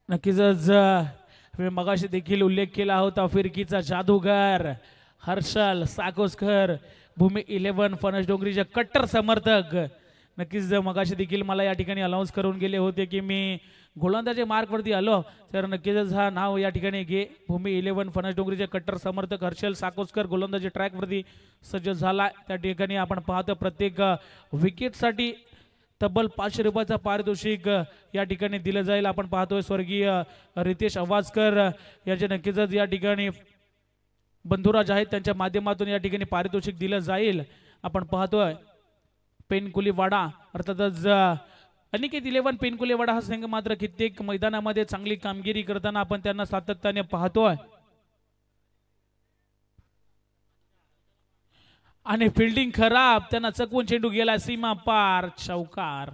नक्कीच मी मगाशी देखील उल्लेख केला होता फिरकीचा जादूगार हर्षल साकोस्कर भूमी 11 फणस डोंगरीचे कट्टर समर्थक. नक्कीच मगाशी देखील मला या ठिकाणी अनाउन्स करून गेले होते की मी गोलंदाजी मार्कवरती आलो तर नक्कीच हा नाव या ठिकाणी घे. भूमी 11 फणस डोंगरीचे कट्टर समर्थक हर्षल साकोस्कर गोलंदाजी ट्रॅकवरती सज्ज झाला. त्या ठिकाणी आपण पाहतो प्रत्येक विकेटसाठी तब्बल 500 रुपयाचा पारितोषिक या ठिकाणी दिलं जाईल. आपण पाहतोय स्वर्गीय रितेश आवाजकर याचे नक्कीच या ठिकाणी बंधुराज आहेत त्यांच्या माध्यमातून या ठिकाणी पारितोषिक दिलं जाईल. आपण पाहतोय पेनकुलीवाडा अर्थातच अनिकेत 11 पेनकुलीवाडा हा संघ मात्र कित्येक मैदानामध्ये चांगली कामगिरी करताना आपण त्यांना सातत्याने पाहतोय. आणि फिल्डिंग खराब त्यांना चकवून चेंडू गेला सीमा पार चौकार.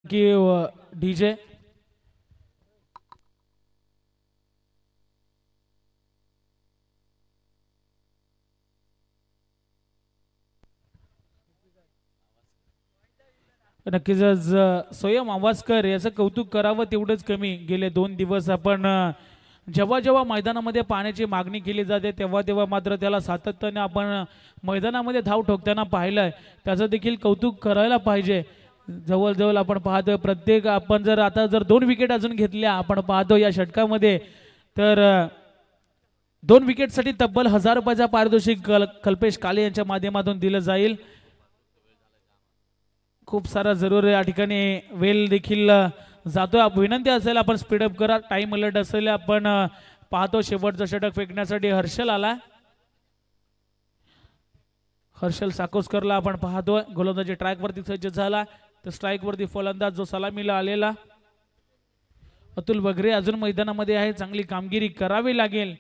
की डीजे नक्कीच स्वयं आवाजकर याचं कौतुक करावं तेवढंच कमी. गेले 2 दिवस आपण जेव्हा जेव्हा मैदानामध्ये पाण्याची मागणी केली जाते तेव्हा तेव्हा मात्र त्याला सातत्याने आपण मैदानामध्ये धाव ठोकताना पाहिलंय. त्याचं देखील कौतुक करायला पाहिजे. जवळजवळ आपण पाहतोय प्रत्येक आपण जर आता 2 विकेट अजून घेतल्या आपण पाहतो या षटकामध्ये तर 2 विकेटसाठी तब्बल 1000 रुपयाचा पारितोषिक कल्पेश काळे यांच्या माध्यमातून दिलं जाईल. खूप सारा जरूर या ठिकाणी वेल देखील जातोय. विनंती असेल आपण स्पीडअप करा. टाइम अलर्ट असेल आपण पाहतो शेवटचं षटक फेकण्यासाठी हर्षल आला. हर्षल साकोस्करला आपण पाहतोय गोलंदाजी ट्रॅक वरती सज्ज झाला. तर स्ट्राईक वरती फलंदाज जो सलामीला आलेला अतुल वगैरे अजून मैदानामध्ये आहे. चांगली कामगिरी करावी लागेल.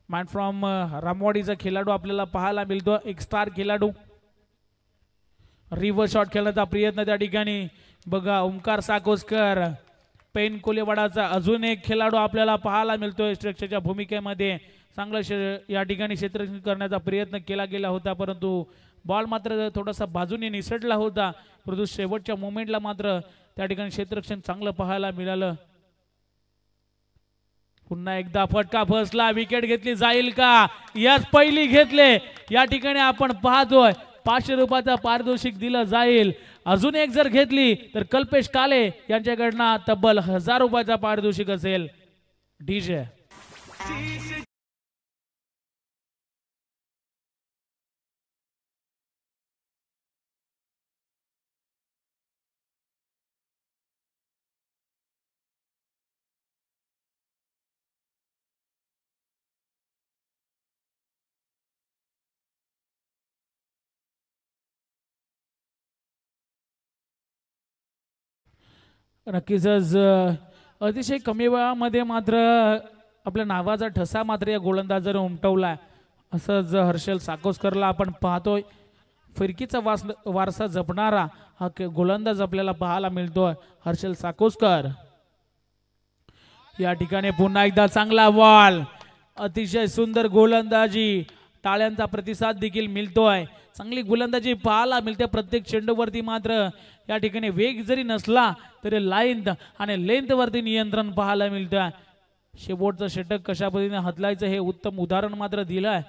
मॅन फ्रॉम रामवाडीचा खेळाडू आपल्याला पाहायला मिळतो. एक स्टार खेळाडू रिव्हर्स शॉट खेळण्याचा प्रयत्न त्या ठिकाणी बघा. ओमकार साकोस्कर पेन कोलेवाडाचा अजून एक खेळाडू आपल्याला पाहायला मिळतोय. स्ट्रक्चरच्या भूमिकेमध्ये चांगलं या ठिकाणी क्षेत्ररक्षण करण्याचा प्रयत्न केला गेला होता परंतु बॉल मात्र थोडासा बाजूने निसटला होता. परंतु शेवटच्या मोमेंटला मात्र त्या ठिकाणी क्षेत्ररक्षण चांगलं पाहायला मिळालं. पुन्हा एकदा फटका फसला. विकेट घेतली जाईल का? याच पहिली घेतले. या ठिकाणी आपण पाहतोय 500 रुपयाचा पारितोषिक दिलं जाईल. अजून एक जर घेतली तर कल्पेश काळे यांच्याकडनं तब्बल 1000 रुपयाचा पारितोषिक असेल. डीजे नक्कीच अतिशय कमी वेळामध्ये मात्र आपल्या नावाचा ठसा मात्र या गोलंदाजाने उमटवला. असंच हर्षल साकोस्करला आपण पाहतोय. फिरकीचा वारसा जपणारा हा गोलंदाज आपल्याला पाहायला मिळतोय हर्षल साकोस्कर. या ठिकाणी पुन्हा एकदा चांगला बॉल. अतिशय सुंदर गोलंदाजी. टाळ्यांचा प्रतिसाद देखील मिळतोय. चांगली गोलंदाजी पाहायला मिळते. प्रत्येक चेंडूवरती मात्र या ठिकाणी वेग जरी नसला तरी लाईन आणि लेंथ वरती नियंत्रण पाहायला मिळतं. शेवटचं षटक कशा पद्धतीने हतलायचं हे उत्तम उदाहरण मात्र दिलंय.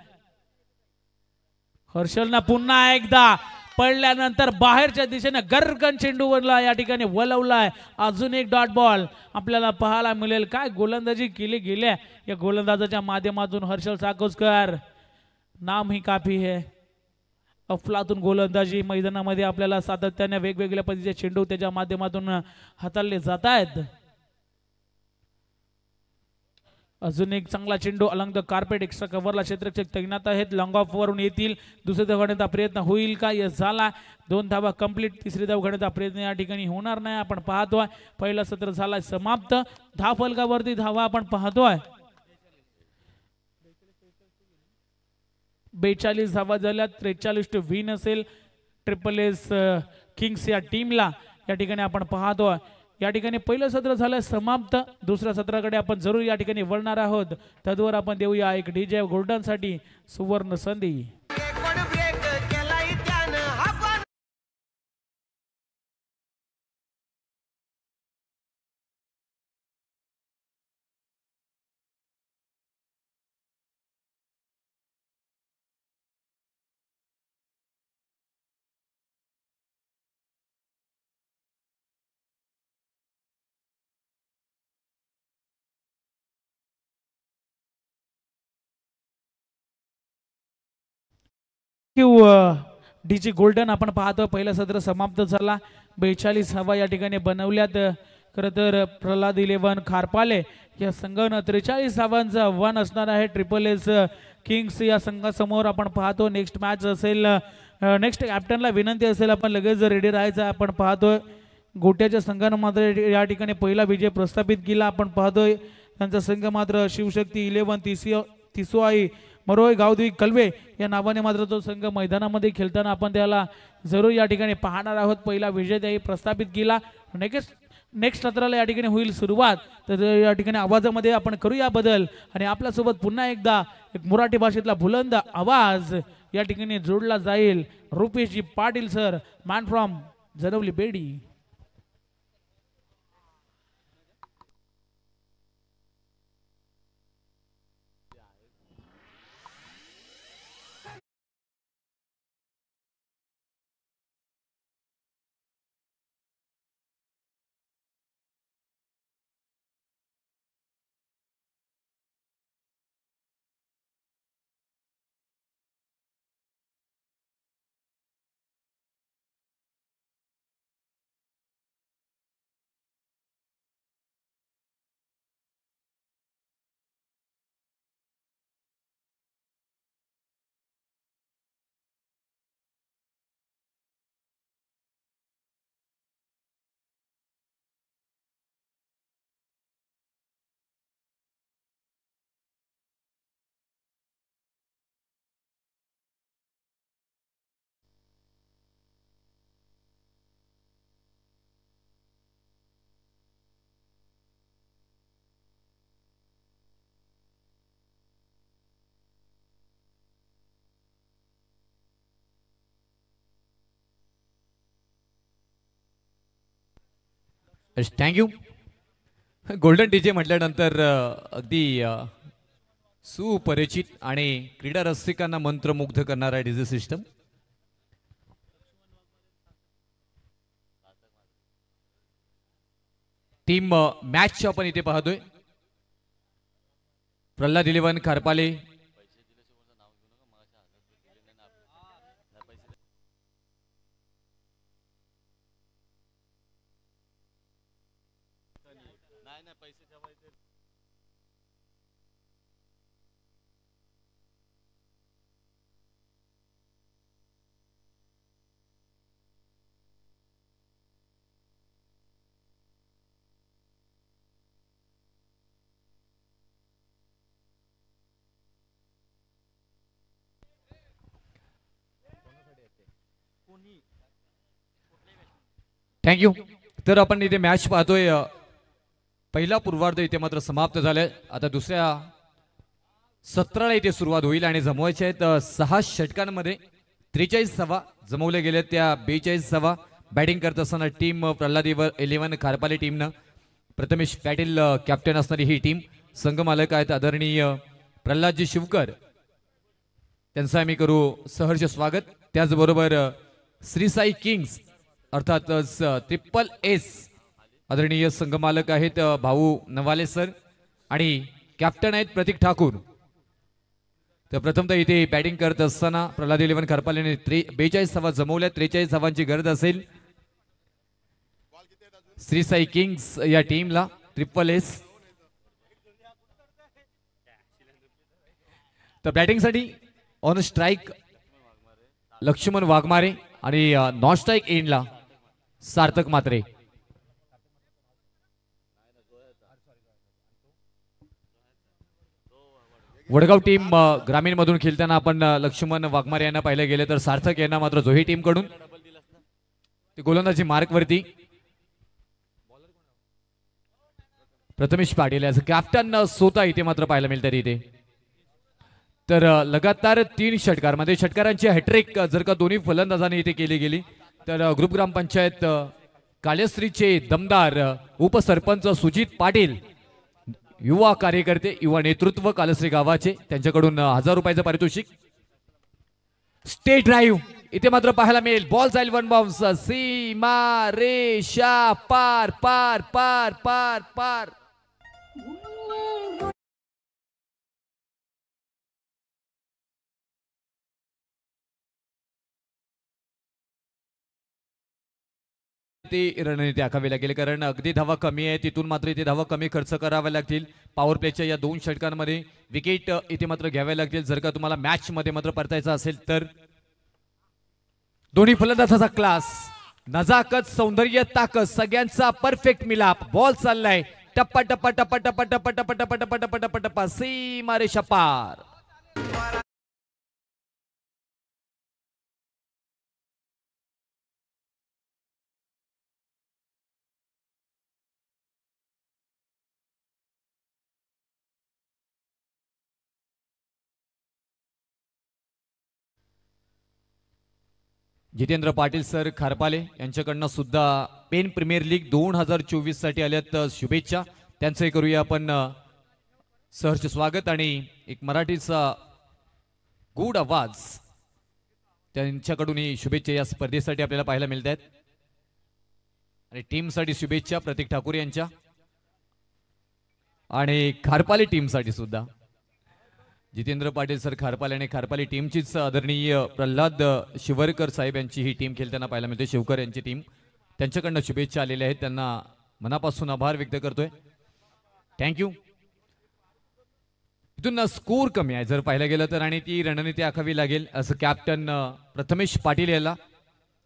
हर्षलना पुन्हा एकदा पडल्यानंतर बाहेरच्या दिशेने गर्गन चेंडूवरला या ठिकाणी वलवलाय. अजून एक डॉट बॉल आपल्याला पाहायला मिळेल. काय गोलंदाजी केली गेल्या या गोलंदाजाच्या माध्यमातून. हर्षल साकोस्कर नाम ही काफी है. अफलातून गोलंदाजी मैदानामध्ये आपल्याला सातत्याने वेगवेगळ्या पद्धतीचे चेंडू त्याच्या माध्यमातून हाताळले जात आहेत. अजून एक चांगला चेंडू अलंग द कार्पेट. एक्स्ट्रा कव्हरला क्षेत्ररक्षक तैनात आहेत. लॉंग ऑफ वरून येतील. दुसरी धाव घेण्याचा प्रयत्न होईल का? यस झाला. 2 धावा कंप्लीट. तिसरी धाव घेण्याचा प्रयत्न या ठिकाणी होणार नाही. आपण पाहतोय पहिलं सत्र झाला समाप्त. धाव फलकावरती धावा आपण पाहतोय 42 धावा झाल्या. 43-20 असेल ट्रिपल एस किंग्स या टीमला. या ठिकाणी आपण पाहतोय या ठिकाणी पहिलं सत्र झालं समाप्त. दुसऱ्या सत्राकडे आपण जरूर या ठिकाणी वळणार आहोत. तद्वर आपण देऊया एक डीजे गोल्डन साठी सुवर्ण संधी. डीजी गोल्डन आपण पाहतो पहिलं सत्र समाप्त झाला. 42 हवा या ठिकाणी बनवल्यात. खरं तर प्रल्हाद 11 खारपाले या संघानं 43 धावांचं आव्हान असणार आहे. ट्रिपल एस किंग्स या संघासमोर आपण पाहतो. नेक्स्ट मॅच असेल. नेक्स्ट कॅप्टनला विनंती असेल आपण लगेच रेडी राहायचं. आपण पाहतोय गोट्याच्या संघानं मात्र या ठिकाणी पहिला विजय प्रस्थापित केला. आपण पाहतोय त्यांचा संघ मात्र शिवशक्ती 11 तिसोआई मरोई गावदेवी कलवे या नावाने मात्र तो संघ मैदानामध्ये खेळताना आपण त्याला जरूर या ठिकाणी पाहणार आहोत. पहिला विजय त्याही प्रस्थापित केला. नेक्स्ट सत्राला या ठिकाणी होईल सुरुवात. तर या ठिकाणी आवाजामध्ये आपण करूया बदल आणि आपल्यासोबत पुन्हा एकदा एक मराठी भाषेतला बुलंद आवाज या ठिकाणी जोडला जाईल. रुपेशजी Patil sir, man from Janavali Bedi. Thank you. Golden DJ म्हटल्यानंतर अगदी सुपरिचित आणि क्रीडा रसिकांना मंत्रमुग्ध करणारा डीजे सिस्टम. टीम मॅच आपण इथे पाहतोय. प्रल्हाद 11 खारपाले, थँक्यू. तर आपण इथे मॅच पाहतोय. पहिला पूर्वार्ध इथे मात्र समाप्त झालाय. आता दुसऱ्या सत्राला इथे सुरुवात होईल आणि जमवायचे आहेत 6 षटकांमध्ये 43 धावा जमवल्या गेल्या. त्या 42 धावा बॅटिंग करत असताना टीम प्रल्हाद 11 खारपाले टीमनं प्रथमेश पाटील कॅप्टन असणारी ही टीम. संघमालक आहेत आदरणीय प्रल्हादजी शिवकर, त्यांचं आम्ही करू सहर्ष स्वागत. त्याचबरोबर श्री साई किंग्स अर्थातच ट्रिपल एस आदरणीय संघमालक आहेत भाऊ नवाले सर आणि कॅप्टन आहेत प्रतीक ठाकूर. तर प्रथमतः इथे बॅटिंग करत असताना प्रल्हाद 11 खारपालेने 42 धावा जमवल्या. 43 धावांची गरज असेल श्री साई किंग्स या टीमला. ट्रिपल एस तर बॅटिंगसाठी ऑन स्ट्राईक लक्ष्मण वाघमारे आणि नॉन स्ट्राईक एंडला सार्थक मात्रे. वडगाव टीम ग्रामीण मधून खेळताना आपण लक्ष्मण वाघमारे यांना पाहिलं गेले तर सार्थक यांना मात्र जोही टीम कडून गोलंदाजी मार्क वरती. प्रथमेश पाटील याचं कॅप्टन स्वतः इथे मात्र पाहायला मिळतात इथे. तर लगातार 3 षटकार मध्ये षटकारांची हॅट्रिक जर का दोन्ही फलंदाजांनी इथे केली गेली तर ग्रुप ग्रामपंचायत कालेश्रीचे दमदार उपसरपंच सुजित पाटील, युवा कार्यकर्ते, युवा नेतृत्व कालेश्री गावाचे, त्यांच्याकडून 1000 रुपयाचं पारितोषिक. स्टेट ड्राईव्ह इथे मात्र पाहायला मिळेल. बॉल जाईल वन बाउन्स, सीमा रेषा पार पार पार पार पार. ते रणनीती आखावी लागेल कारण अगदी धावा कमी आहे, तिथून मात्र इथे धावा कमी खर्च कराव्या लागतील. पॉवर प्लेच्या या 2 षटकांमध्ये विकेट इथे मात्र घ्याव्या लागतील जर का तुम्हाला मॅच मध्ये मात्र परतायचं असेल तर. दोन्ही फलंदाजाचा क्लास, नजाकत, सौंदर्य, ताकद सगळ्यांचा परफेक्ट मिलाप. बॉल चाललाय टप्पा टप्पा टप्पा टप्पा टप्पा टप्पा टप्पा टप्पा टप्पा टप्पा टप्पा सीमा रेषा पार. जितेंद्र पाटील सर खारपाले यांच्याकडनं सुद्धा पेन प्रीमियर लीग 2024 साठी आल्यात शुभेच्छा. त्यांचे करूया आपण सहर्ष स्वागत आणि एक मराठीचा गूढ आवाज त्यांच्याकडून शुभेच्छा या स्पर्धेसाठी आपल्याला पाहायला मिळत आहेत. आणि टीमसाठी शुभेच्छा प्रतीक ठाकूर यांच्या आणि खारपाले टीमसाठी सुद्धा. जितेंद्र पाटील सर खारपाले आणि खारपाले टीमचीच आदरणीय प्रल्हाद शिवरकर साहेब यांची ही टीम खेळताना पाहायला मिळते. शिवकर यांची टीम, त्यांच्याकडनं शुभेच्छा आलेल्या आहेत, त्यांना मनापासून आभार व्यक्त करतोय. थँक्यू. इथून स्कोर कमी आहे जर पाहायला गेलं तर आणि ती रणनीती आखावी लागेल असं कॅप्टन प्रथमेश पाटील याला.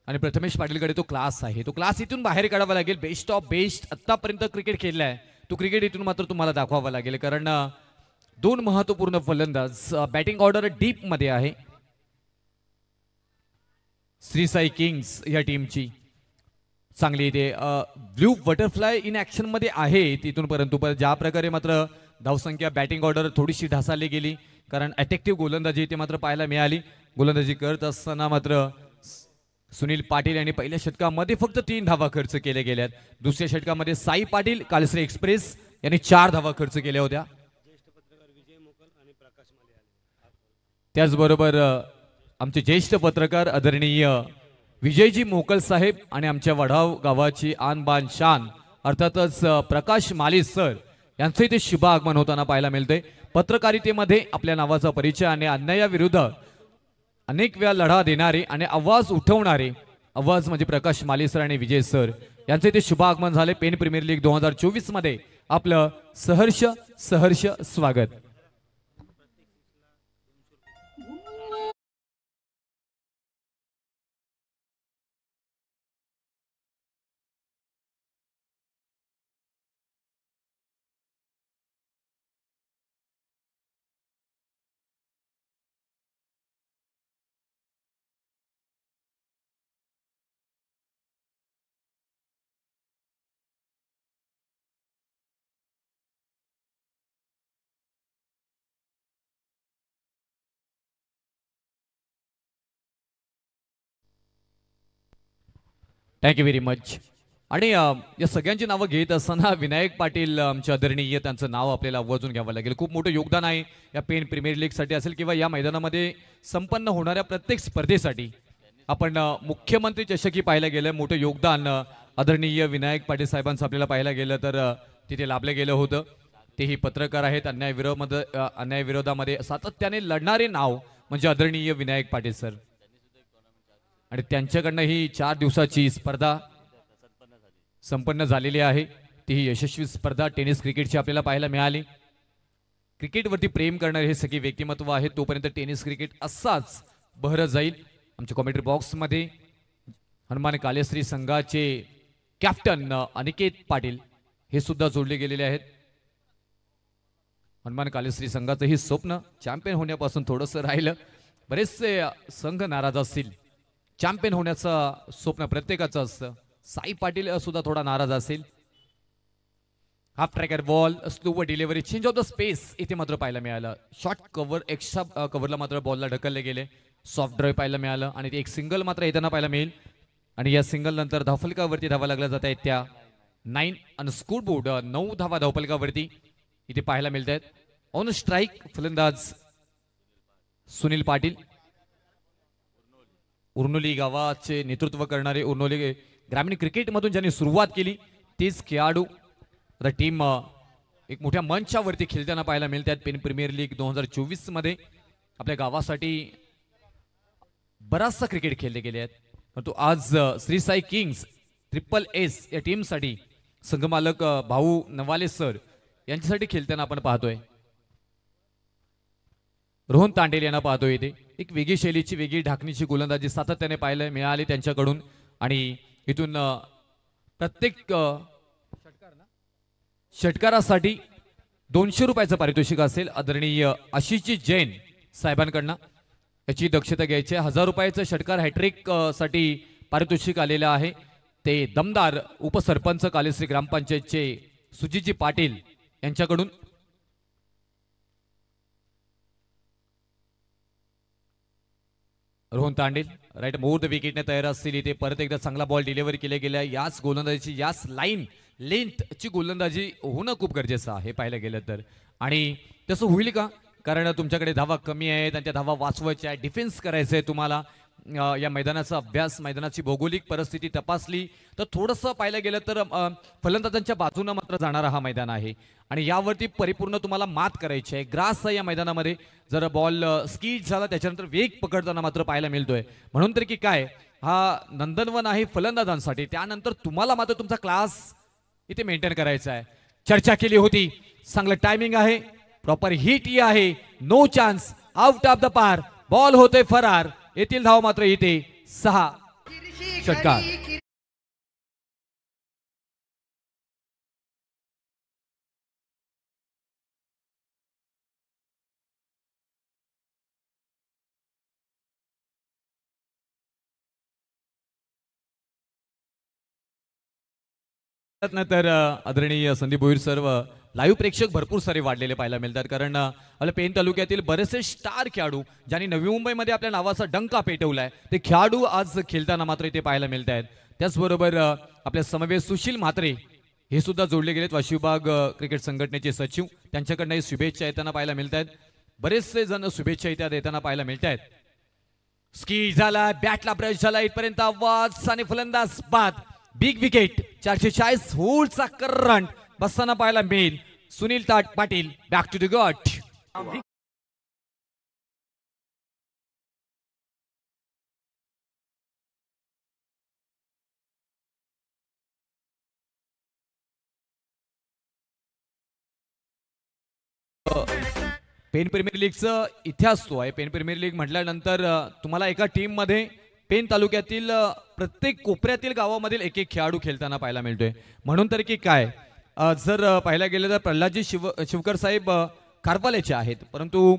आणि प्रथमेश पाटीलकडे तो क्लास आहे, तो क्लास इथून बाहेर काढावा लागेल. बेस्ट ऑफ बेस्ट आतापर्यंत क्रिकेट खेळलाय तो क्रिकेट इथून मात्र तुम्हाला दाखवावा लागेल कारण 2 महत्वपूर्ण फलंदाज. बॅटिंग ऑर्डर डीप मध्ये आहे श्री साई किंग्स या टीमची. चांगली इथे ब्लू बटरफ्लाय इन ऍक्शन मध्ये आहे तिथून, परंतु ज्या प्रकारे मात्र धावसंख्या बॅटिंग ऑर्डर थोडीशी ढासाळली गेली कारण अट्रॅक्टिव्ह गोलंदाजी इथे मात्र पाहायला मिळाली. गोलंदाजी करत असताना मात्र सुनील पाटील यांनी पहिल्या षटकामध्ये फक्त 3 धावा खर्च केल्या गेल्यात. दुसऱ्या षटकामध्ये साई पाटील कालश्री एक्सप्रेस यांनी 4 धावा खर्च केल्या होत्या. त्याचबरोबर आमचे ज्येष्ठ पत्रकार आदरणीय विजयजी मोकल साहेब आणि आमच्या वढाव गावाची आन बान शान अर्थातच प्रकाश माली सर यांचं इथे शुभ आगमन होताना पाहायला मिळते. पत्रकारितेमध्ये आपल्या नावाचा परिचय आणि अन्यायाविरुद्ध अनेक वेळा लढा देणारे आणि आवाज उठवणारे आवाज म्हणजे प्रकाश माली सर आणि विजय सर यांचे इथे शुभ आगमन झाले. पेन प्रीमियर लीग 2024 मध्ये आपलं सहर्ष सहर्ष स्वागत. Thank you very much. आणि या सगळ्यांची नावं घेत असताना विनायक पाटील आमचे आदरणीय त्यांचं नाव आपल्याला आवर्जून घ्यावं लागेल. खूप मोठं योगदान आहे या पेन प्रीमियर लीगसाठी असेल किंवा या मैदानामध्ये संपन्न होणाऱ्या प्रत्येक स्पर्धेसाठी. आपण मुख्यमंत्री चषकी पाहायला गेलं मोठं योगदान आदरणीय विनायक पाटील साहेबांचं आपल्याला पाहायला गेलं तर तिथे लाभलं गेलं होतं. तेही पत्रकार आहेत, अन्यायविरोधामध्ये सातत्याने लढणारे नाव म्हणजे आदरणीय विनायक पाटील सर. आणि त्यांच्याकडनं ही 4 दिवसाची स्पर्धा संपन्न झालेली आहे. ती यशस्वी स्पर्धा टेनिस क्रिकेटची आपल्याला पाहायला मिळाली. क्रिकेटवरती प्रेम करणारे हे सगळे व्यक्तिमत्व आहेत. तोपर्यंत टेनिस क्रिकेट असाच बहरत जाईल. आमच्या कॉमेंट्री बॉक्समध्ये हनुमान कालेश्री संघाचे कॅप्टन अनिकेत पाटील हे सुद्धा जोडले गेलेले आहेत. हनुमान कालेश्री संघाचं ही स्वप्न चॅम्पियन होण्यापासून थोडंसं राहिलं. बरेचसे संघ नाराज असतील. चॅम्पियन होण्याचं स्वप्न प्रत्येकाचं असतं. साई पाटील सुद्धा थोडा नाराज असेल. Half tracker ball slow delivery change of the space इथे मात्र पाहायला मिळालं. शॉर्ट कव्हर एक्स्ट्रा कव्हरला मात्र बॉलला ढकलले गेले. सॉफ्ट ड्राईव्ह पाहायला मिळालं आणि ते एक सिंगल मात्र येताना पाहायला मिळेल. आणि या सिंगल नंतर धावफलकावरती धावा लागल्या जात आहेत त्या 9 आणि स्कोर बोर्ड 9 धावा धावफलकावरती इथे पाहायला मिळत आहेत. ऑन स्ट्राईक फलंदाज सुनील पाटील, उर्नोली गावाचे नेतृत्व करणारे, उर्नोली ग्रामीण क्रिकेटमधून ज्यांनी सुरुवात केली तेच खेळाडू टीम एक मोठ्या मंचावरती खेळताना पाहायला मिळतात. पेन प्रीमियर लीग 2024 मध्ये आपल्या गावासाठी बराचसा क्रिकेट खेळले गेले आहेत. परंतु आज श्री साई किंग्स SSS या टीमसाठी संघमालक भाऊ नवाले सर यांच्यासाठी खेळताना आपण पाहतोय. रोहन तांडेल यांना पाहतोय. इथे एक वेगळी शैलीची वेगळी ढाकणीची गोलंदाजी सातत्याने पाहायला मिळाली त्यांच्याकडून. आणि इथून प्रत्येक षटकारासाठी 200 रुपयाचं पारितोषिक असेल. आदरणीय आशिषजी जैन साहेबांकडनं याची दक्षता घ्यायची. 1000 रुपयाचं षटकार हॅट्रिक साठी पारितोषिक आलेलं आहे. ते दमदार उपसरपंच कालेश्री ग्रामपंचायतचे सुजितजी पाटील यांच्याकडून. Rohan Tandel right more the विकेटने तयार असतील. इथे परत एकदा चांगला बॉल डिलिव्हर केला गेला. याच गोलंदाजीची याच लाईन लेंथची गोलंदाजी होणं खूप गरजेचं आहे पाहायला गेलं तर. आणि तसं होईल का, कारण तुमच्याकडे धावा कमी आहेत आणि त्या धावा वाचवायच्या आहे, डिफेन्स करायचं आहे तुम्हाला. या मैदानाचा अभ्यास, मैदानाची भौगोलिक परिस्थिती तपासली तर थोडंसं पाहायला गेलं तर फलंदाजांच्या बाजूनं मात्र जाणारा हा मैदान आहे आणि यावरती परिपूर्ण तुम्हाला मात करायची आहे. ग्रास या मैदानामध्ये जर बॉल स्कीड झाला त्याच्यानंतर वेग पकडताना मात्र पाहायला मिळतोय. म्हणून तर की काय हा नंदनवन आहे फलंदाजांसाठी, त्यानंतर तुम्हाला मात्र तुमचा क्लास इथे मेंटेन करायचा आहे. चर्चा केली होती, चांगलं टायमिंग आहे, प्रॉपर हिट ही आहे, no chance, out of the park, ball होतोय फरार. येथील धाव मात्र इथे 6 षटकार. तर आदरणीय संदीप भोईर सर लाईव्ह प्रेक्षक भरपूर सारे वाढलेले पाहायला मिळतात. कारण आपल्या पेन तालुक्यातील बरेचसे स्टार खेळाडू ज्यांनी नवी मुंबईमध्ये आपल्या नावाचा डंका पेटवलाय ते खेळाडू आज खेळताना मात्र इथे पाहायला मिळत आहेत. त्याचबरोबर आपल्या समवेत सुशील म्हात्रे हे सुद्धा जोडले गेलेत, वाशी विभाग क्रिकेट संघटनेचे सचिव, त्यांच्याकडनं शुभेच्छा येताना पाहायला मिळत आहेत. बरेचसे जण शुभेच्छा इथे देताना पाहायला मिळत आहेत. स्की झाला, बॅटला ब्रश झाला, इथपर्यंत आवाज आणि फलंदाज बाद. बिग विकेट 440 होल्डचा करंट बसताना पाहायला मिळेल. Sunil Patil back to the गॉट. पेन प्रीमियर लीगचं इतिहास तो आहे. पेन प्रीमियर लीग म्हटल्यानंतर तुम्हाला एका टीम मध्ये पेन तालुक्यातील प्रत्येक कोपऱ्यातील गावामधील एक एक खेळाडू खेळताना पाहायला मिळतोय. म्हणून तर की काय जर पाहायला गेलं तर प्रल्हादजी शिवकर साहेब खारपाल्याचे आहेत, परंतु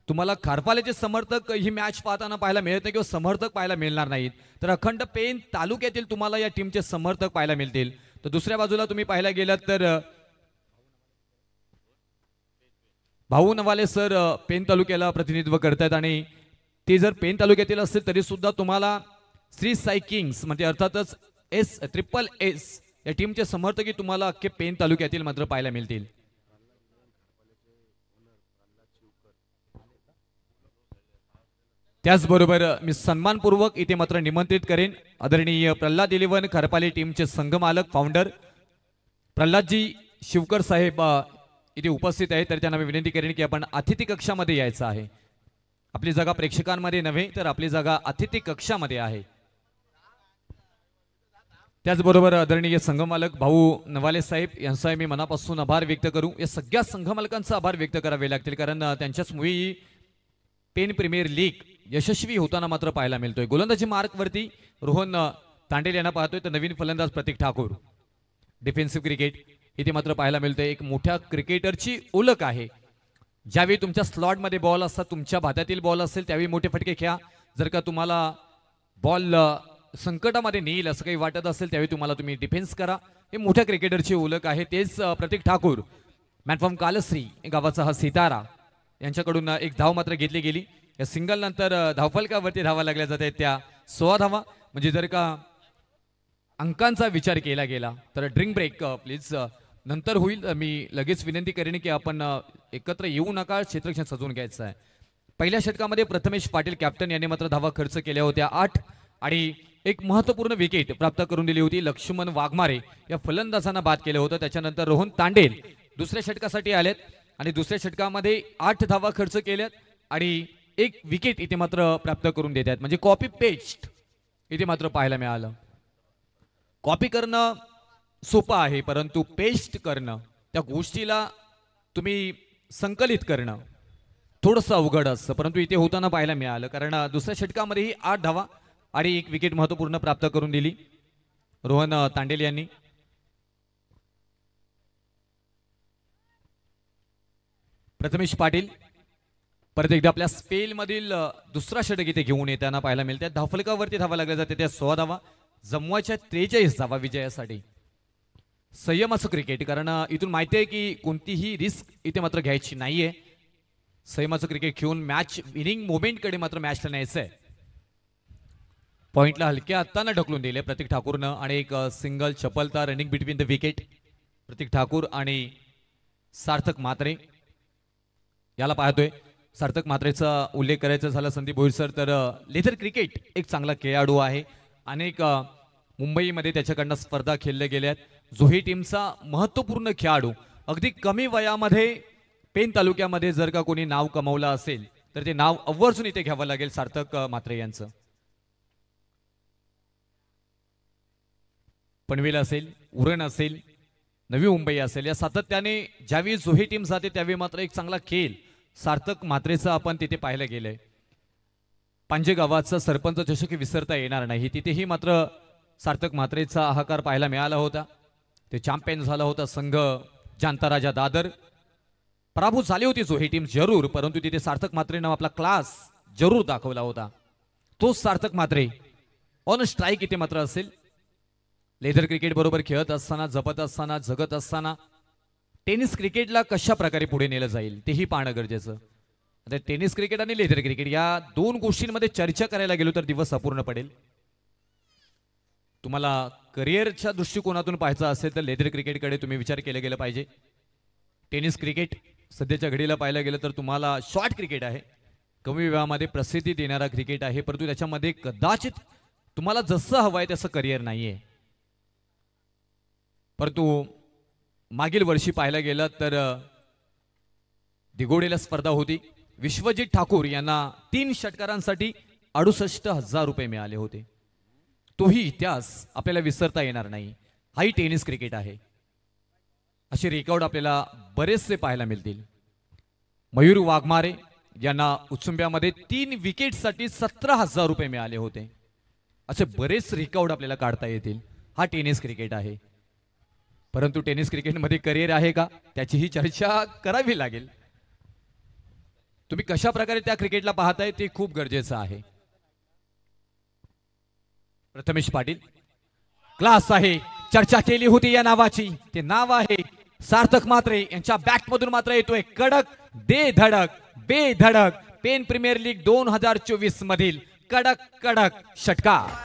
तुम्हाला खारपाल्याचे समर्थक ही मॅच पाहताना पाहायला मिळत नाही किंवा समर्थक पाहायला मिळणार नाहीत. तर अखंड पेन तालुक्यातील तुम्हाला या टीमचे समर्थक पाहायला मिळतील. तर दुसऱ्या बाजूला तुम्ही पाहायला गेलात तर भाऊ नवाले सर पेन तालुक्याला प्रतिनिधित्व करतात आणि ते जर पेन तालुक्यातील असतील तरी सुद्धा तुम्हाला श्री साई किंग्स म्हणजे अर्थातच SSS या टीमचे समर्थकही तुम्हाला अख्खे पेन तालुक्यातील मात्र पाहायला मिळतील. त्याचबरोबर मी सन्मानपूर्वक इथे मात्र निमंत्रित करेन आदरणीय प्रल्हाद 11 खरपाली टीमचे संघमालक फाउंडर प्रल्हादजी शिवकर साहेब इथे उपस्थित आहेत. तर त्यांना मी विनंती करेन की आपण अतिथी कक्षामध्ये यायचं आहे. आपली जागा प्रेक्षकांमध्ये नव्हे तर आपली जागा अतिथी कक्षामध्ये आहे. त्याचबरोबर आदरणीय संघमालक भाऊ नवाले साहेब यांचा मी मनापासून आभार व्यक्त करू. या सगळ्या संघमालकांचा आभार व्यक्त करावे लागतील कारण त्यांच्याचमुळे पेन प्रीमियर लीग यशस्वी होताना मात्र पाहायला मिळतोय. गोलंदाजी मार्क वरती रोहन तांडेल यांना पाहतोय तर नवीन फलंदाज प्रतीक ठाकूर. डिफेन्सिव्ह क्रिकेट इथे मात्र पाहायला मिळतोय. एक मोठ्या क्रिकेटरची ओळख आहे. ज्यावेळी तुमच्या स्लॉट मध्ये बॉल असतात, तुमच्या भात्यातील बॉल असेल त्यावेळी मोठे फटके खेळा. जर का तुम्हाला बॉल संकटामध्ये नेईल असं काही वाटत असेल त्यावेळी तुम्ही डिफेन्स करा. हे मोठ्या क्रिकेटरची ओळख आहे. तेच प्रतीक ठाकूर मॅनफ्रॉम कालश्री गावाचा हा सितारा यांच्याकडून एक धाव मात्र घेतली गेली. या सिंगल नंतर धावफलकावरती धावा लागल्या जात आहेत त्या 16 धावा. म्हणजे जर का अंकांचा विचार केला गेला तर ड्रिंक ब्रेक प्लीज नंतर होईल. मी लगेच विनंती करेन की आपण एकत्र येऊ नका, क्षेत्ररक्षण सजवून घ्यायचं आहे. पहिल्या षटकामध्ये प्रथमेश पाटील कॅप्टन यांनी मात्र धावा खर्च केल्या होत्या 8 आणि एक महत्त्वपूर्ण विकेट प्राप्त करून दिली होती. लक्ष्मण वाघमारे या फलंदाजांना बाद केलं होतं. त्याच्यानंतर रोहन तांडेल दुसऱ्या षटकासाठी आलेत आणि दुसऱ्या षटकामध्ये 8 धावा खर्च केल्यात आणि एक विकेट इथे मात्र प्राप्त करून देतात. म्हणजे कॉपी पेस्ट इथे मात्र पाहायला मिळालं. कॉपी करणं सोपं आहे, परंतु पेस्ट करणं त्या गोष्टीला तुम्ही संकलित करणं थोडंसं अवघड असतं. परंतु इथे होताना पाहायला मिळालं, कारण दुसऱ्या षटकामध्येही 8 धावा आणि एक विकेट महत्त्वपूर्ण प्राप्त करून दिली रोहन तांडेल यांनी. प्रथमेश पाटील परत एकदा आपल्या स्पेल मधील दुसरा षटक इथे घेऊन येताना पाहायला मिळते. धावफलकावरती धावा लागल्या जाते त्या 16 धावा, जमवायच्या 43 धावा विजयासाठी. संयमाचं क्रिकेट, कारण इथून माहिती आहे की कोणतीही रिस्क इथे मात्र घ्यायची नाहीये. संयमाचं क्रिकेट खेळून मॅच विनिंग मोमेंटकडे मात्र मॅचला न्यायचं आहे. पॉइंटला हलक्या हाताने ढकलून दिले प्रतीक ठाकूरनं आणि एक सिंगल चपलता रनिंग बिटवीन द विकेट. प्रतीक ठाकूर आणि सार्थक म्हात्रे याला पाहतोय. सार्थक म्हात्रेचा उल्लेख करायचा झाला संदीप भोईर सर तर लेदर क्रिकेट एक चांगला खेळाडू आहे. अनेक मुंबईमध्ये त्याच्याकडनं स्पर्धा खेळल्या गेल्यात. जोही टीमचा महत्त्वपूर्ण खेळाडू, अगदी कमी वयामध्ये पेन तालुक्यामध्ये जर का कोणी नाव कमावलं असेल तर ते नाव आवर्जून इथे घ्यावं लागेल सार्थक म्हात्रे यांचं. पनवेल असेल, उरण असेल, नवी मुंबई असेल, या सातत्याने ज्यावेळी जोही टीम जाते त्यावेळी मात्र एक चांगला खेळ सार्थक म्हात्रेचा आपण तिथे पाहायला गेलंय. पांजे गावाचा सरपंच चषक विसरता येणार नाही, तिथेही मात्र सार्थक म्हात्रेचा हाकार पाहायला मिळाला होता. ते चॅम्पियन झाला होता संघ जांताराजा दादर. पराभूत झाली होती जोही टीम जरूर, परंतु तिथे सार्थक म्हात्रेनं आपला क्लास जरूर दाखवला होता. तोच सार्थक म्हात्रे ऑन स्ट्राईक इथे मात्र असेल. लेदर क्रिकेट बरोबर खेळत असताना, जपत असताना, जगत असताना टेनिस क्रिकेटला कशा प्रकारे पुढे नेलं जाईल तेही पाहणं गरजेचं. आता टेनिस क्रिकेट आणि लेदर क्रिकेट या दोन गोष्टींमध्ये चर्चा करायला गेलो तर दिवस अपूर्ण पडेल. तुम्हाला करिअरच्या दृष्टिकोनातून पाहायचं असेल तर लेदर क्रिकेटकडे तुम्ही विचार केला गेला पाहिजे. टेनिस क्रिकेट सध्याच्या घडीला पाहायला गेलं तर तुम्हाला शॉर्ट क्रिकेट आहे, कमी वेळामध्ये प्रसिद्धी देणारा क्रिकेट आहे, परंतु त्याच्यामध्ये कदाचित तुम्हाला जसं हवं आहे तसं करिअर नाहीये. परंतु मागील वर्षी पाहायला गेलं तर दिगोडेला स्पर्धा होती. विश्वजित ठाकूर यांना 3 षटकारांसाठी 68,000 रुपये मिळाले होते. तोही इतिहास आपल्याला विसरता येणार नाही. हाही टेनिस क्रिकेट आहे. असे रेकॉर्ड आपल्याला बरेचसे पाहायला मिळतील. मयूर वाघमारे यांना उचुंब्यामध्ये 3 विकेटसाठी 17,000 रुपये मिळाले होते. असे बरेच रेकॉर्ड आपल्याला काढता येतील. हा टेनिस क्रिकेट आहे. परंतु टेनिस क्रिकेटमध्ये करिअर आहे का त्याचीही चर्चा करावी लागेल. तुम्ही कशा प्रकारे त्या क्रिकेटला पाहताय ते खूप गरजेचं आहे. प्रथमेश पाटील क्लास आहे. चर्चा केली होती या नावाची, ते नाव आहे सार्थक म्हात्रे. यांच्या बॅट मधून मात्र येतोय कडक दे धडक बेधडक पेन प्रीमियर लीग 2024 मधील कडक कडक षटकार.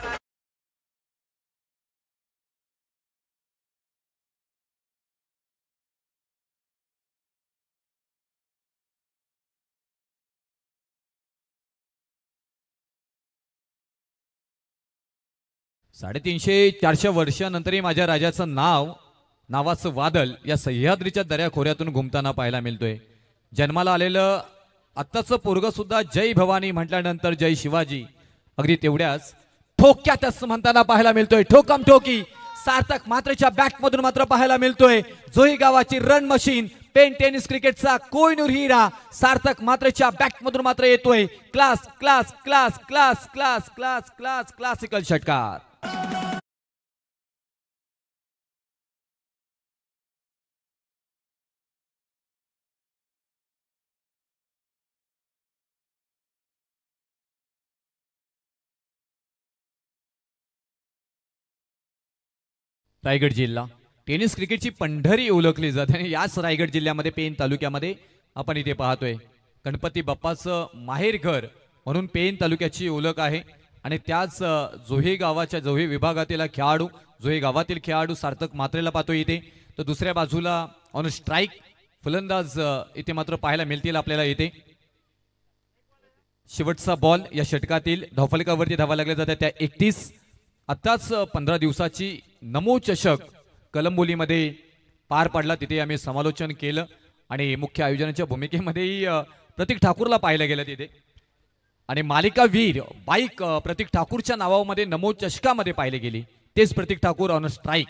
साडेतीनशे 400 वर्षानंतरही माझ्या राजाचं नावाचं वादळ या सह्याद्रीच्या दऱ्याखोऱ्यातून घुमताना पाहायला मिळतोय. जन्माला आलेलं आत्ताचं पोरग सुद्धा जय भवानी म्हटल्यानंतर जय शिवाजी अगदी तेवढ्याच ठोक्यातच म्हणताना पाहायला मिळतोय. ठोकम ठोकी सार्थक म्हात्रेच्या बॅट मधून मात्र पाहायला मिळतोय. जोही गावाची रन मशीन पेन टेनिस क्रिकेटचा कोहिनूर हिरा सार्थक म्हात्रेच्या बॅट मधून मात्र येतोय. Class class class class class class class classical षटकार. रायगड जिल्हा टेनिस क्रिकेटची पंढरी ओळखली जाते आणि याच रायगड जिल्ह्यामध्ये पेन तालुक्यामध्ये आपण इथे पाहतोय गणपती बाप्पाचं माहेरघर म्हणून पेन तालुक्याची ओळख आहे आणि त्याच जोहे गावाच्या जोहे विभागातील खेळाडू जोहे गावातील खेळाडू सार्थक मात्रेला पाहतोय इथे. तर दुसऱ्या बाजूला ऑन स्ट्राईक फलंदाज इथे मात्र पाहायला मिळतील आपल्याला इथे. शेवटचा बॉल या षटकातील धावफलकावरती धावा लागल्या जातात त्या 31. आताच 15 दिवसाची नमो चषक कलंबोलीमध्ये पार पडला. तिथे आम्ही समालोचन केलं आणि मुख्य आयोजनाच्या भूमिकेमध्येही प्रतीक ठाकूरला पाहिलं गेलं तिथे आणि मालिका वीर बाईक प्रतीक ठाकूरच्या नावामध्ये नमो चषकामध्ये पाहिले गेली. तेच प्रतीक ठाकूर ऑन स्ट्राईक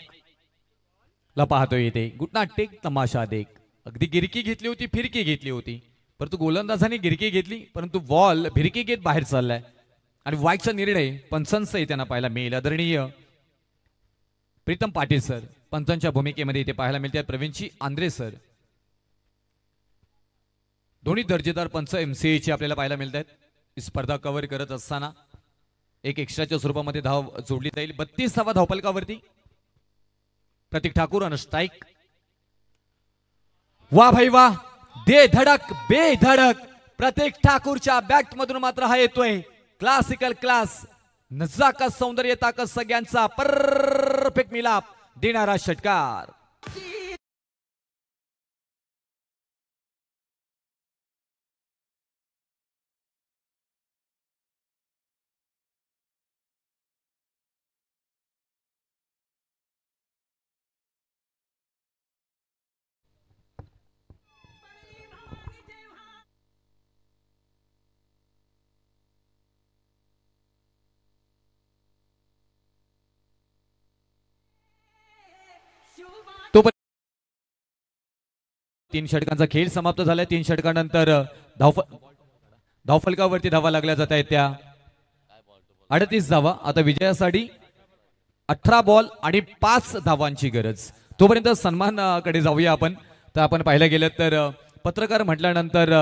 ला पाहतोय इथे. गुटना टेक तमाशा देख. अगदी गिरकी घेतली होती फिरकी घेतली होती परंतु गोलंदाजाने गिरकी घेतली परंतु बॉल भिरकी घेत बाहेर चाललाय आणि वाईटचा निर्णय पंचांचा त्यांना पाहायला मिळेल. आदरणीय प्रीतम पाटील सर पंचांच्या भूमिकेमध्ये इथे पाहायला मिळतात. प्रवीणजी आंद्रे सर दोन्ही दर्जेदार पंच MCA आपल्याला पाहायला मिळतात. ही स्पर्धा कव्हर करत असताना एक एक्स्ट्राच्या स्वरूपामध्ये धाव जोडली जाईल. 32वा धावफलकावरती प्रतीक ठाकूर आणि स्ट्राईक. वा भाई वा दे धडक बेधडक प्रतीक ठाकूरच्या बॅट मधून मात्र हा येतोय क्लासिकल क्लास नजाकत सौंदर्य ताकद सगळ्यांचा परफेक्ट मिलाप देणारा षटकार. तो 3 षटकांचा खेळ समाप्त झालाय. 3 षटकानंतर धावफलकावरती धावा लागल्या जात आहेत त्या 38 धावा. आता विजयासाठी 18 बॉल आणि 5 धावांची गरज. तोपर्यंत सन्मानाकडे जाऊया आपण. तर आपण पाहिलं गेलं तर पत्रकार म्हटल्यानंतर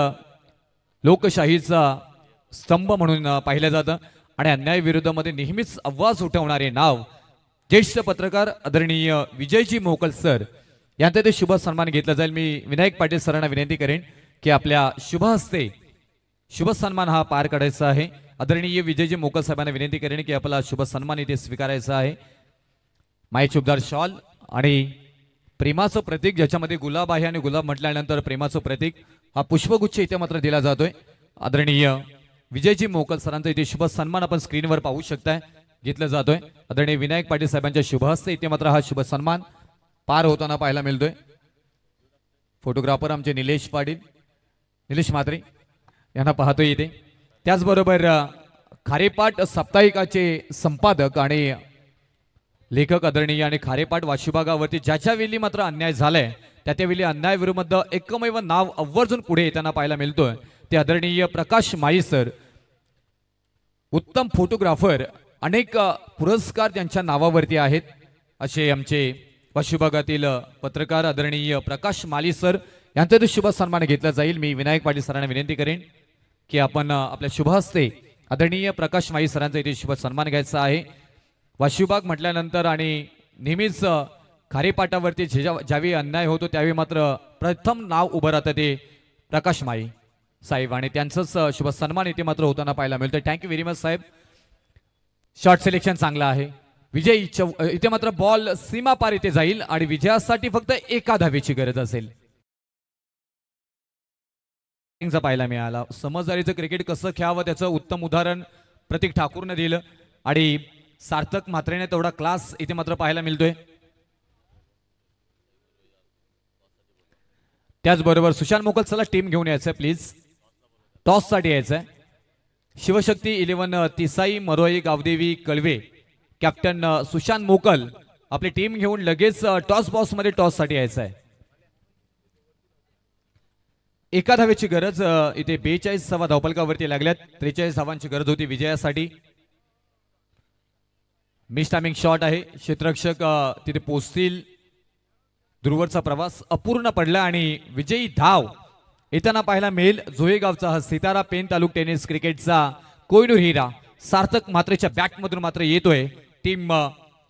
लोकशाहीचा स्तंभ म्हणून पाहिलं जातं आणि अन्याय विरोधामध्ये नेहमीच आवाज उठवणारे नाव ज्येष्ठ पत्रकार आदरणीय विजयजी मोकल सर यांचा ते शुभ सन्मान घेतला जाईल. मी विनायक पाटील सरांना विनंती करेन की आपल्या शुभ हस्ते शुभ सन्मान हा पार काढायचा आहे. आदरणीय विजयजी मोकल साहेबांना विनंती करेन की आपला शुभ सन्मान इथे स्वीकारायचा आहे. मायचुकदार शॉल आणि प्रेमाचं प्रतीक ज्याच्यामध्ये गुलाब आहे आणि गुलाब म्हटल्यानंतर प्रेमाचं प्रतीक हा पुष्पगुच्छ इथे मात्र दिला जातोय. आदरणीय विजयजी मोकल सरांचा इथे शुभ सन्मान आपण स्क्रीनवर पाहू शकताय घेतलं जातोय. आदरणीय विनायक पाटील साहेबांच्या शुभ हस्ते इथे मात्र हा शुभ सन्मान पार होताना पाहायला मिळतोय. फोटोग्राफर आमचे निलेश पाटील निलेश म्हात्रे यांना पाहतोय इथे. त्याचबरोबर खारेपाट साप्ताहिकाचे संपादक आणि लेखक आदरणीय आणि खारेपाट वाशिभागावरती ज्याच्या वेळी मात्र अन्याय झालाय त्यावेळी अन्याय विरुद्ध एकमेव नाव आवर्जून पुढे येताना पाहायला मिळतोय ते आदरणीय प्रकाश माई सर. उत्तम फोटोग्राफर अनेक पुरस्कार त्यांच्या नावावरती आहेत असे आमचे पश्चिम भागातील पत्रकार आदरणीय प्रकाश माली सर यांचा शुभ सन्मान घेतला जाईल. मी विनायक पाटील सरांना विनंती करेन की आपण आपल्या शुभ हस्ते आदरणीय प्रकाश माई सरांचा इथे शुभ सन्मान घ्यायचा आहे. वाशिबाग म्हटल्यानंतर आणि नेहमीच खारेपाटावरती ज्यावेळी अन्याय होतो त्यावेळी मात्र प्रथम नाव उभं राहतं ते प्रकाश माई साहेब आणि त्यांचंच शुभ सन्मान इथे मात्र होताना पाहायला मिळतं. थँक्यू व्हेरी मच साहेब. शॉर्ट सिलेक्शन चांगलं आहे. विजय इथे मात्र बॉल सीमा पार इथे जाईल आणि विजयासाठी फक्त एका धावेची गरज असेल. पाहायला मिळाला. समजदारीचं क्रिकेट कसं खेळावं त्याचं उत्तम उदाहरण प्रतीक ठाकूरने दिलं आणि सार्थक म्हात्रेने तेवढा क्लास इथे मात्र पाहायला मिळतोय. त्याचबरोबर सुशांत मोकल चला टीम घेऊन यायचंय प्लीज. टॉस साठी यायचंय. शिवशक्ती 11 तिसाई मरोई गावदेवी कळवे कॅप्टन सुशांत मोकल आपली टीम घेऊन लगेच टॉस बॉक्स मध्ये टॉस साठी यायचं आहे. एका धावेची गरज इथे 42 धावफलकावरती लागल्यात. 43 धावांची गरज होती विजयासाठी. मिस टायमिंग शॉट आहे. क्षेत्ररक्षक तिथे पोहोचतील. ध्रुवरचा प्रवास अपूर्ण पडला आणि विजयी धाव येताना पाहायला मिळेल. जोहेगावचा हा सितारा पेन तालुक टेनिस क्रिकेटचा कोहिनूर हिरा सार्थक म्हात्रेच्या बॅट मधून मात्र येतोय. टीम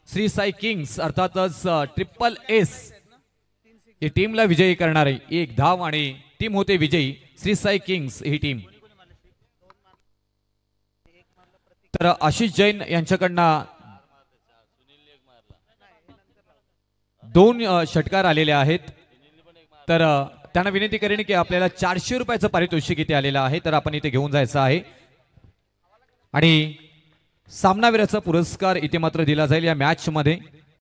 श्री साई किंग्स अर्थातच ट्रिपल एस ही टीमला विजयी करणारे एक धाव आणि टीम होते विजयी श्री साई किंग्स ही टीम. तर आशिष जैन यांच्याकडनं 2 षटकार आलेले आहेत. तर त्यांना विनंती करेन की आपल्याला 400 रुपयाचं पारितोषिक इथे आलेलं आहे, तर आपण इथे घेऊन जायचं आहे. आणि सामनावीराचा पुरस्कार इथे मात्र दिला जाईल या मॅच मध्ये.